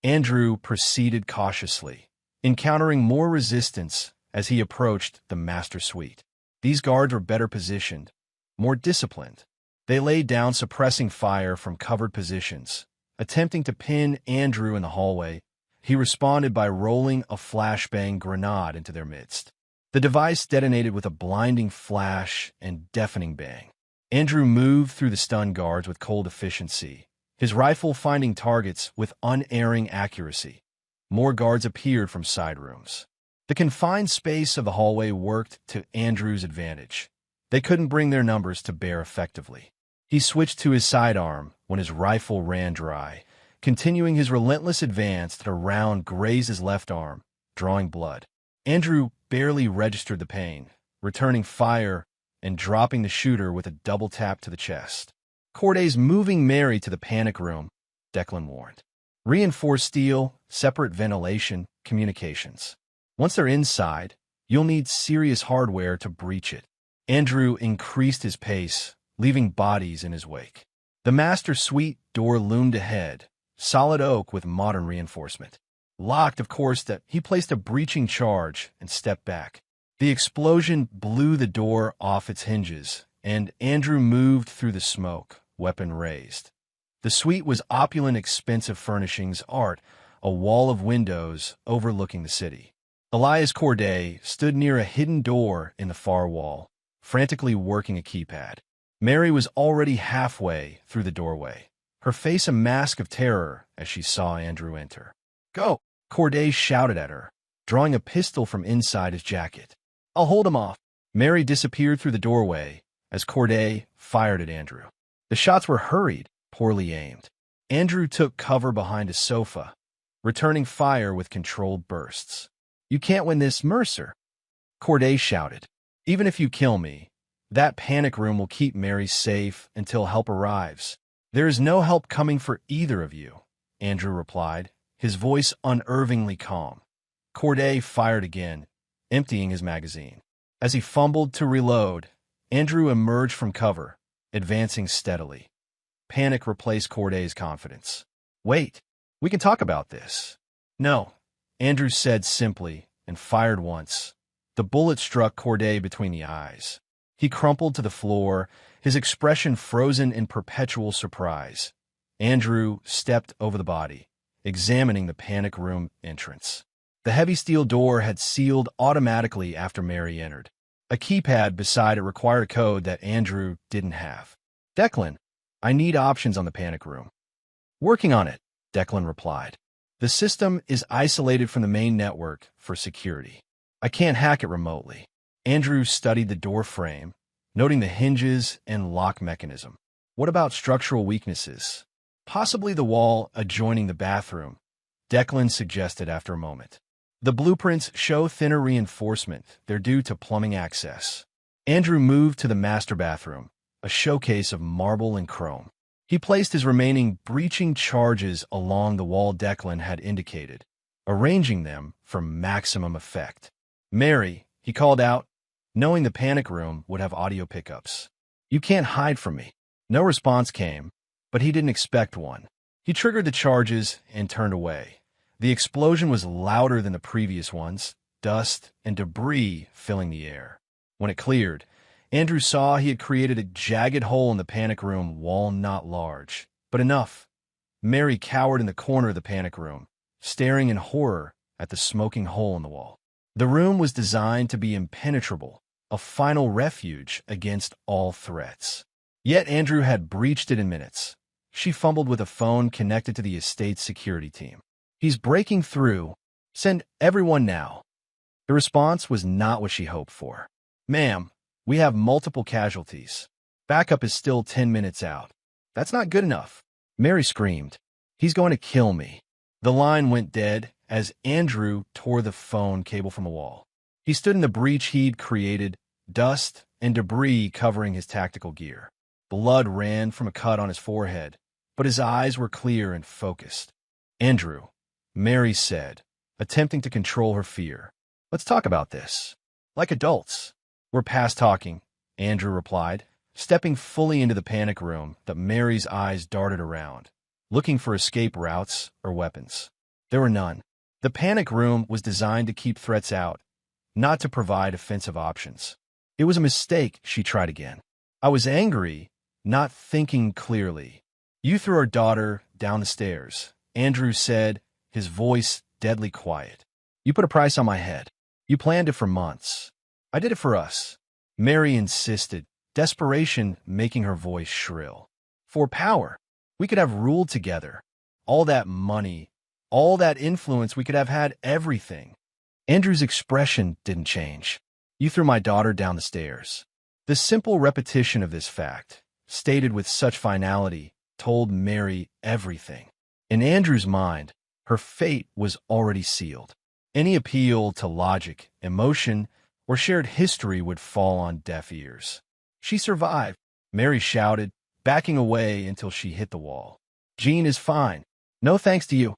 Andrew proceeded cautiously, encountering more resistance as he approached the master suite. These guards were better positioned, more disciplined. They laid down, suppressing fire from covered positions. Attempting to pin Andrew in the hallway, he responded by rolling a flashbang grenade into their midst. The device detonated with a blinding flash and deafening bang. Andrew moved through the stunned guards with cold efficiency, his rifle finding targets with unerring accuracy. More guards appeared from side rooms. The confined space of the hallway worked to Andrew's advantage. They couldn't bring their numbers to bear effectively. He switched to his sidearm when his rifle ran dry, continuing his relentless advance till a round grazed his left arm, drawing blood. Andrew barely registered the pain, returning fire and dropping the shooter with a double tap to the chest. "Corday's moving Mary to the panic room," Declan warned. "Reinforced steel, separate ventilation, communications. Once they're inside, you'll need serious hardware to breach it." Andrew increased his pace, leaving bodies in his wake. The master suite door loomed ahead, solid oak with modern reinforcement. Locked, of course, that he placed a breaching charge and stepped back. The explosion blew the door off its hinges, and Andrew moved through the smoke, weapon raised. The suite was opulent, expensive furnishings, art, a wall of windows overlooking the city. Elias Corday stood near a hidden door in the far wall, frantically working a keypad. Mary was already halfway through the doorway, her face a mask of terror as she saw Andrew enter. "Go!" Corday shouted at her, drawing a pistol from inside his jacket. "I'll hold him off." Mary disappeared through the doorway as Corday fired at Andrew. The shots were hurried, poorly aimed. Andrew took cover behind a sofa, returning fire with controlled bursts. "You can't win this, Mercer," Corday shouted. "Even if you kill me, that panic room will keep Mary safe until help arrives." "There is no help coming for either of you," Andrew replied, his voice unervingly calm. Corday fired again, emptying his magazine. As he fumbled to reload, Andrew emerged from cover, advancing steadily. Panic replaced Corday's confidence. "Wait, we can talk about this." "No," Andrew said simply, and fired once. The bullet struck Corday between the eyes. He crumpled to the floor, his expression frozen in perpetual surprise. Andrew stepped over the body, examining the panic room entrance. The heavy steel door had sealed automatically after Mary entered. A keypad beside it required a code that Andrew didn't have. Declan, I need options on the panic room. Working on it, Declan replied. The system is isolated from the main network for security. I can't hack it remotely. Andrew studied the door frame, noting the hinges and lock mechanism. What about structural weaknesses? Possibly the wall adjoining the bathroom, Declan suggested after a moment. The blueprints show thinner reinforcement. They're due to plumbing access. Andrew moved to the master bathroom, a showcase of marble and chrome. He placed his remaining breaching charges along the wall Declan had indicated, arranging them for maximum effect. Mary, he called out, knowing the panic room would have audio pickups. You can't hide from me. No response came, but he didn't expect one. He triggered the charges and turned away. The explosion was louder than the previous ones, dust and debris filling the air. When it cleared, Andrew saw he had created a jagged hole in the panic room wall, not large, but enough. Mary cowered in the corner of the panic room, staring in horror at the smoking hole in the wall. The room was designed to be impenetrable, a final refuge against all threats. Yet Andrew had breached it in minutes. She fumbled with a phone connected to the estate's security team. He's breaking through. Send everyone now. The response was not what she hoped for. Ma'am, we have multiple casualties. Backup is still 10 minutes out. That's not good enough. Mary screamed. He's going to kill me. The line went dead as Andrew tore the phone cable from a wall. He stood in the breach he'd created, dust and debris covering his tactical gear. Blood ran from a cut on his forehead, but his eyes were clear and focused. Andrew, Mary said, attempting to control her fear. Let's talk about this. Like adults. We're past talking, Andrew replied, stepping fully into the panic room that Mary's eyes darted around, looking for escape routes or weapons. There were none. The panic room was designed to keep threats out, not to provide offensive options. It was a mistake, she tried again. I was angry, not thinking clearly. You threw our daughter down the stairs, Andrew said, his voice deadly quiet. You put a price on my head. You planned it for months. I did it for us. Mary insisted, desperation making her voice shrill. For power. We could have ruled together. All that money, all that influence, we could have had everything. Andrew's expression didn't change. You threw my daughter down the stairs. The simple repetition of this fact, stated with such finality, told Mary everything. In Andrew's mind, her fate was already sealed. Any appeal to logic, emotion, or shared history would fall on deaf ears. She survived, Mary shouted, backing away until she hit the wall. Jean is fine. No thanks to you,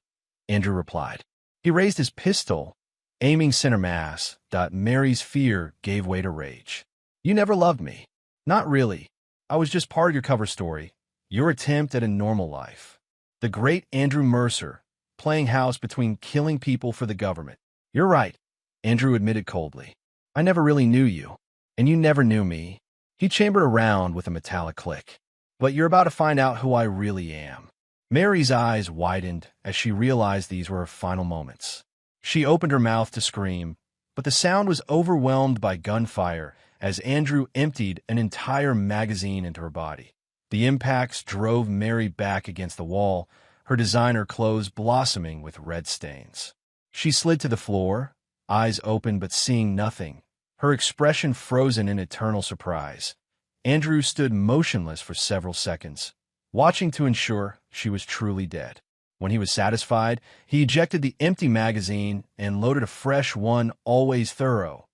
Andrew replied. He raised his pistol, aiming center mass. Mary's fear gave way to rage. You never loved me. Not really. I was just part of your cover story, your attempt at a normal life. The great Andrew Mercer, playing house between killing people for the government. You're right, Andrew admitted coldly. I never really knew you, and you never knew me. He chambered around with a metallic click. But you're about to find out who I really am. Mary's eyes widened as she realized these were her final moments. She opened her mouth to scream, but the sound was overwhelmed by gunfire as Andrew emptied an entire magazine into her body. The impacts drove Mary back against the wall, her designer clothes blossoming with red stains. She slid to the floor, eyes open but seeing nothing, her expression frozen in eternal surprise. Andrew stood motionless for several seconds, watching to ensure she was truly dead. When he was satisfied, he ejected the empty magazine and loaded a fresh one, always thorough,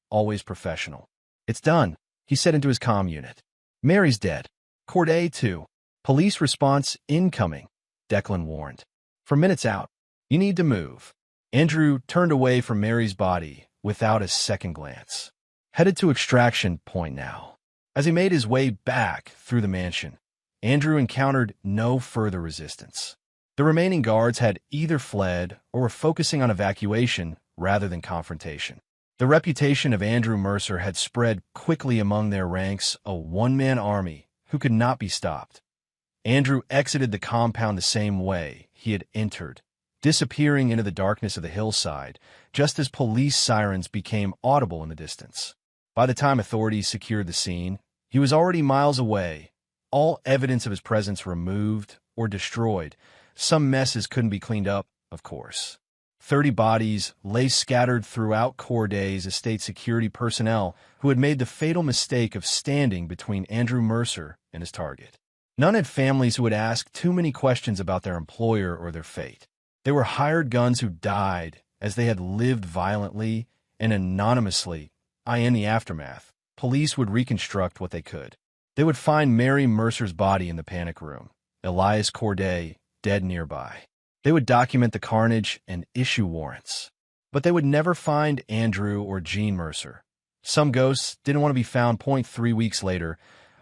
always professional. It's done, he said into his comm unit. Mary's dead. Corday, too. Police response incoming, Declan warned. For minutes out. You need to move. Andrew turned away from Mary's body without a second glance. Headed to extraction point now. As he made his way back through the mansion, Andrew encountered no further resistance. The remaining guards had either fled or were focusing on evacuation rather than confrontation. The reputation of Andrew Mercer had spread quickly among their ranks, a one-man army who could not be stopped. Andrew exited the compound the same way he had entered, disappearing into the darkness of the hillside, just as police sirens became audible in the distance. By the time authorities secured the scene, he was already miles away, all evidence of his presence removed or destroyed. Some messes couldn't be cleaned up, of course. 30 bodies lay scattered throughout Corday's estate security personnel who had made the fatal mistake of standing between Andrew Mercer and his target. None had families who would ask too many questions about their employer or their fate. They were hired guns who died as they had lived violently and anonymously. In the aftermath, police would reconstruct what they could. They would find Mary Mercer's body in the panic room, Elias Corday dead nearby. They would document the carnage and issue warrants. But they would never find Andrew or Jean Mercer. Some ghosts didn't want to be found. 3 weeks later,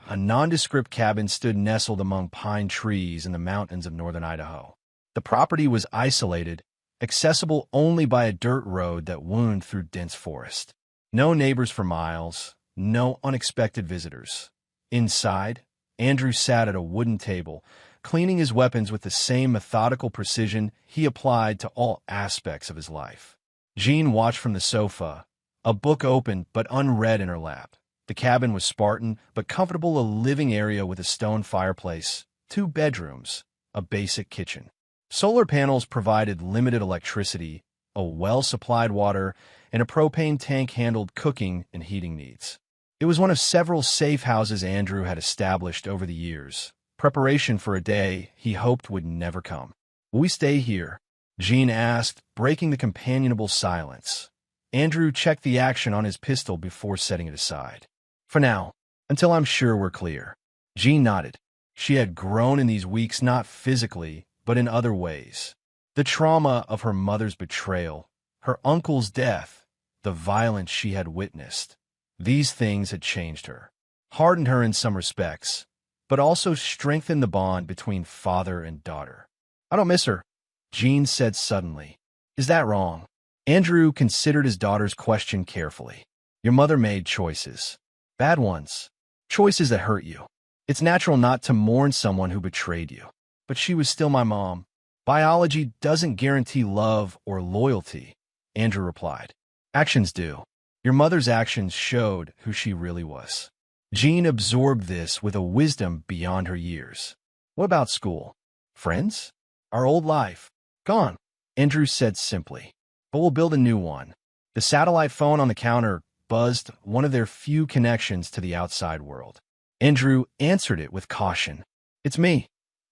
a nondescript cabin stood nestled among pine trees in the mountains of northern Idaho. The property was isolated, accessible only by a dirt road that wound through dense forest. No neighbors for miles, no unexpected visitors. Inside, Andrew sat at a wooden table, cleaning his weapons with the same methodical precision he applied to all aspects of his life. Jean watched from the sofa, a book open but unread in her lap. The cabin was Spartan but comfortable, a living area with a stone fireplace, 2 bedrooms, a basic kitchen. Solar panels provided limited electricity, a well-supplied water, and a propane tank handled cooking and heating needs. It was one of several safe houses Andrew had established over the years, preparation for a day he hoped would never come. "Will we stay here?" Jean asked, breaking the companionable silence. Andrew checked the action on his pistol before setting it aside. "For now, until I'm sure we're clear." Jean nodded. She had grown in these weeks, not physically, but in other ways. The trauma of her mother's betrayal, her uncle's death, the violence she had witnessed. These things had changed her, hardened her in some respects, but also strengthened the bond between father and daughter. "I don't miss her," Jean said suddenly. "Is that wrong?" Andrew considered his daughter's question carefully. "Your mother made choices. Bad ones. Choices that hurt you. It's natural not to mourn someone who betrayed you. But she was still my mom. Biology doesn't guarantee love or loyalty," Andrew replied. "Actions do. Your mother's actions showed who she really was." Jean absorbed this with a wisdom beyond her years. "What about school? Friends? Our old life? Gone," Andrew said simply. "But we'll build a new one." The satellite phone on the counter buzzed, one of their few connections to the outside world. Andrew answered it with caution. "It's me."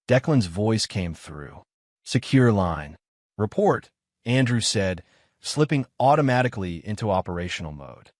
Declan's voice came through. "Secure line." "Report," Andrew said, slipping automatically into operational mode.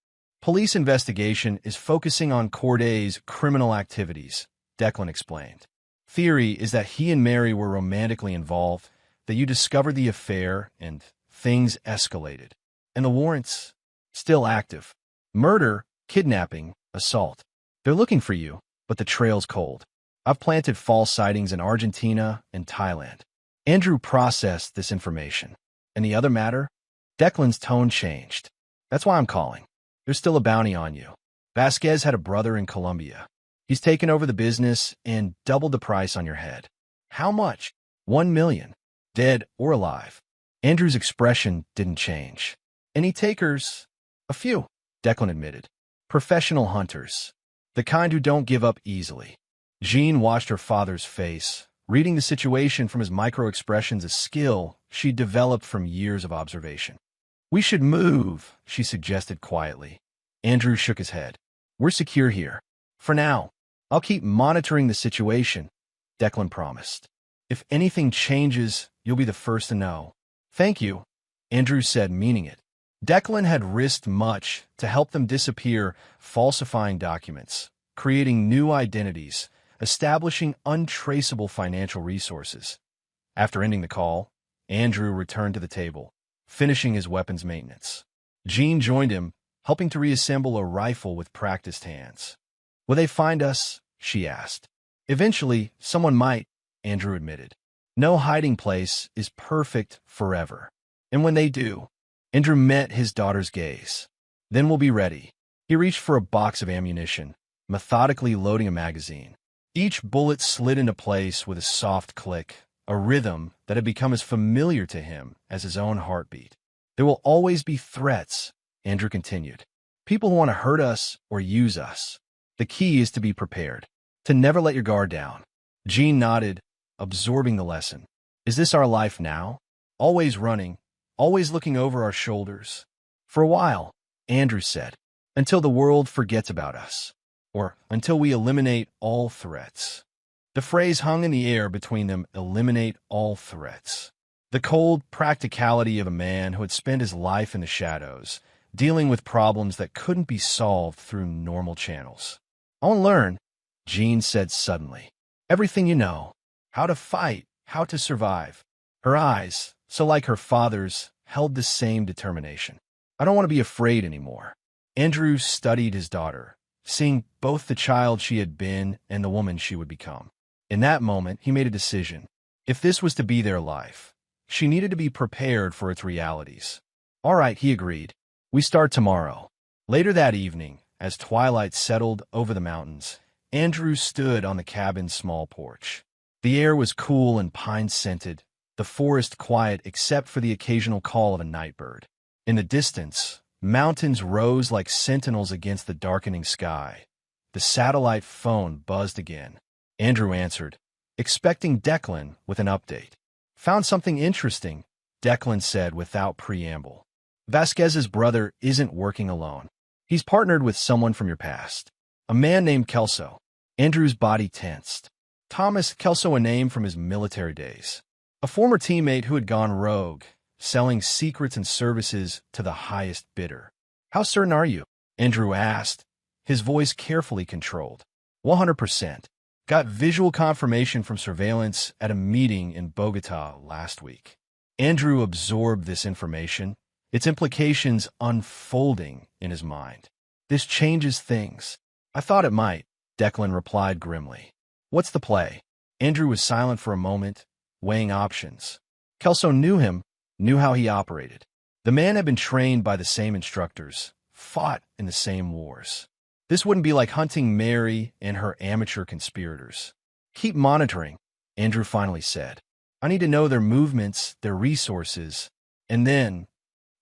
"Police investigation is focusing on Corday's criminal activities," Declan explained. "Theory is that he and Mary were romantically involved, that you discovered the affair, and things escalated. And the warrants? Still active. Murder, kidnapping, assault. They're looking for you, but the trail's cold. I've planted false sightings in Argentina and Thailand." Andrew processed this information. "And the other matter?" Declan's tone changed. "That's why I'm calling. There's still a bounty on you. Vasquez had a brother in Colombia. He's taken over the business and doubled the price on your head." "How much?" $1 million. Dead or alive." Andrew's expression didn't change. "Any takers?" "A few," Declan admitted. "Professional hunters. The kind who don't give up easily." Jean watched her father's face, reading the situation from his micro-expressions, a skill she'd developed from years of observation. "We should move," she suggested quietly. Andrew shook his head. "We're secure here. For now. I'll keep monitoring the situation," Declan promised. "If anything changes, you'll be the first to know." "Thank you," Andrew said, meaning it. Declan had risked much to help them disappear, falsifying documents, creating new identities, establishing untraceable financial resources. After ending the call, Andrew returned to the table, finishing his weapons maintenance. Jean joined him, helping to reassemble a rifle with practiced hands. "Will they find us?" she asked. "Eventually, someone might," Andrew admitted. "No hiding place is perfect forever. And when they do," Andrew met his daughter's gaze. "Then we'll be ready." He reached for a box of ammunition, methodically loading a magazine. Each bullet slid into place with a soft click, a rhythm that had become as familiar to him as his own heartbeat. "There will always be threats," Andrew continued. People who want to hurt us or use us. The key is to be prepared, to never let your guard down. Jean nodded, absorbing the lesson. Is this our life now? Always running, always looking over our shoulders. For a while, Andrew said, until the world forgets about us, or until we eliminate all threats. The phrase hung in the air between them, eliminate all threats. The cold practicality of a man who had spent his life in the shadows, dealing with problems that couldn't be solved through normal channels. I want to learn, Jean said suddenly. Everything you know. How to fight, how to survive. Her eyes, so like her father's, held the same determination. I don't want to be afraid anymore. Andrew studied his daughter, seeing both the child she had been and the woman she would become. In that moment, he made a decision. If this was to be their life, she needed to be prepared for its realities. All right, he agreed. We start tomorrow. Later that evening, as twilight settled over the mountains, Andrew stood on the cabin's small porch. The air was cool and pine-scented, the forest quiet except for the occasional call of a nightbird. In the distance, mountains rose like sentinels against the darkening sky. The satellite phone buzzed again. Andrew answered, expecting Declan with an update. Found something interesting, Declan said without preamble. Vasquez's brother isn't working alone. He's partnered with someone from your past. A man named Kelso. Andrew's body tensed. Thomas Kelso, a name from his military days. A former teammate who had gone rogue, selling secrets and services to the highest bidder. How certain are you? Andrew asked, his voice carefully controlled. 100%. Got visual confirmation from surveillance at a meeting in Bogota last week. Andrew absorbed this information, its implications unfolding in his mind. This changes things. I thought it might, Declan replied grimly. What's the play? Andrew was silent for a moment, weighing options. Kelso knew him, knew how he operated. The man had been trained by the same instructors, fought in the same wars. This wouldn't be like hunting Mary and her amateur conspirators. Keep monitoring, Andrew finally said. I need to know their movements, their resources, and then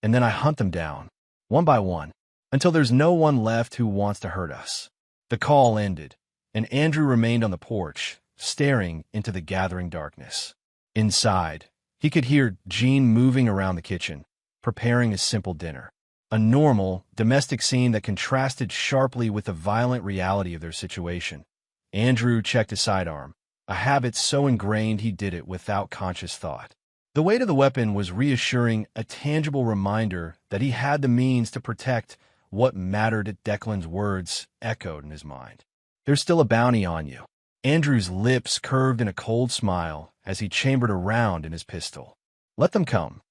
I hunt them down, one by one, until there's no one left who wants to hurt us. The call ended, and Andrew remained on the porch, staring into the gathering darkness. Inside, he could hear Jean moving around the kitchen, preparing a simple dinner. A normal, domestic scene that contrasted sharply with the violent reality of their situation. Andrew checked his sidearm, a habit so ingrained he did it without conscious thought. The weight of the weapon was reassuring, a tangible reminder that he had the means to protect what mattered. Declan's words echoed in his mind. There's still a bounty on you. Andrew's lips curved in a cold smile as he chambered a round in his pistol. Let them come.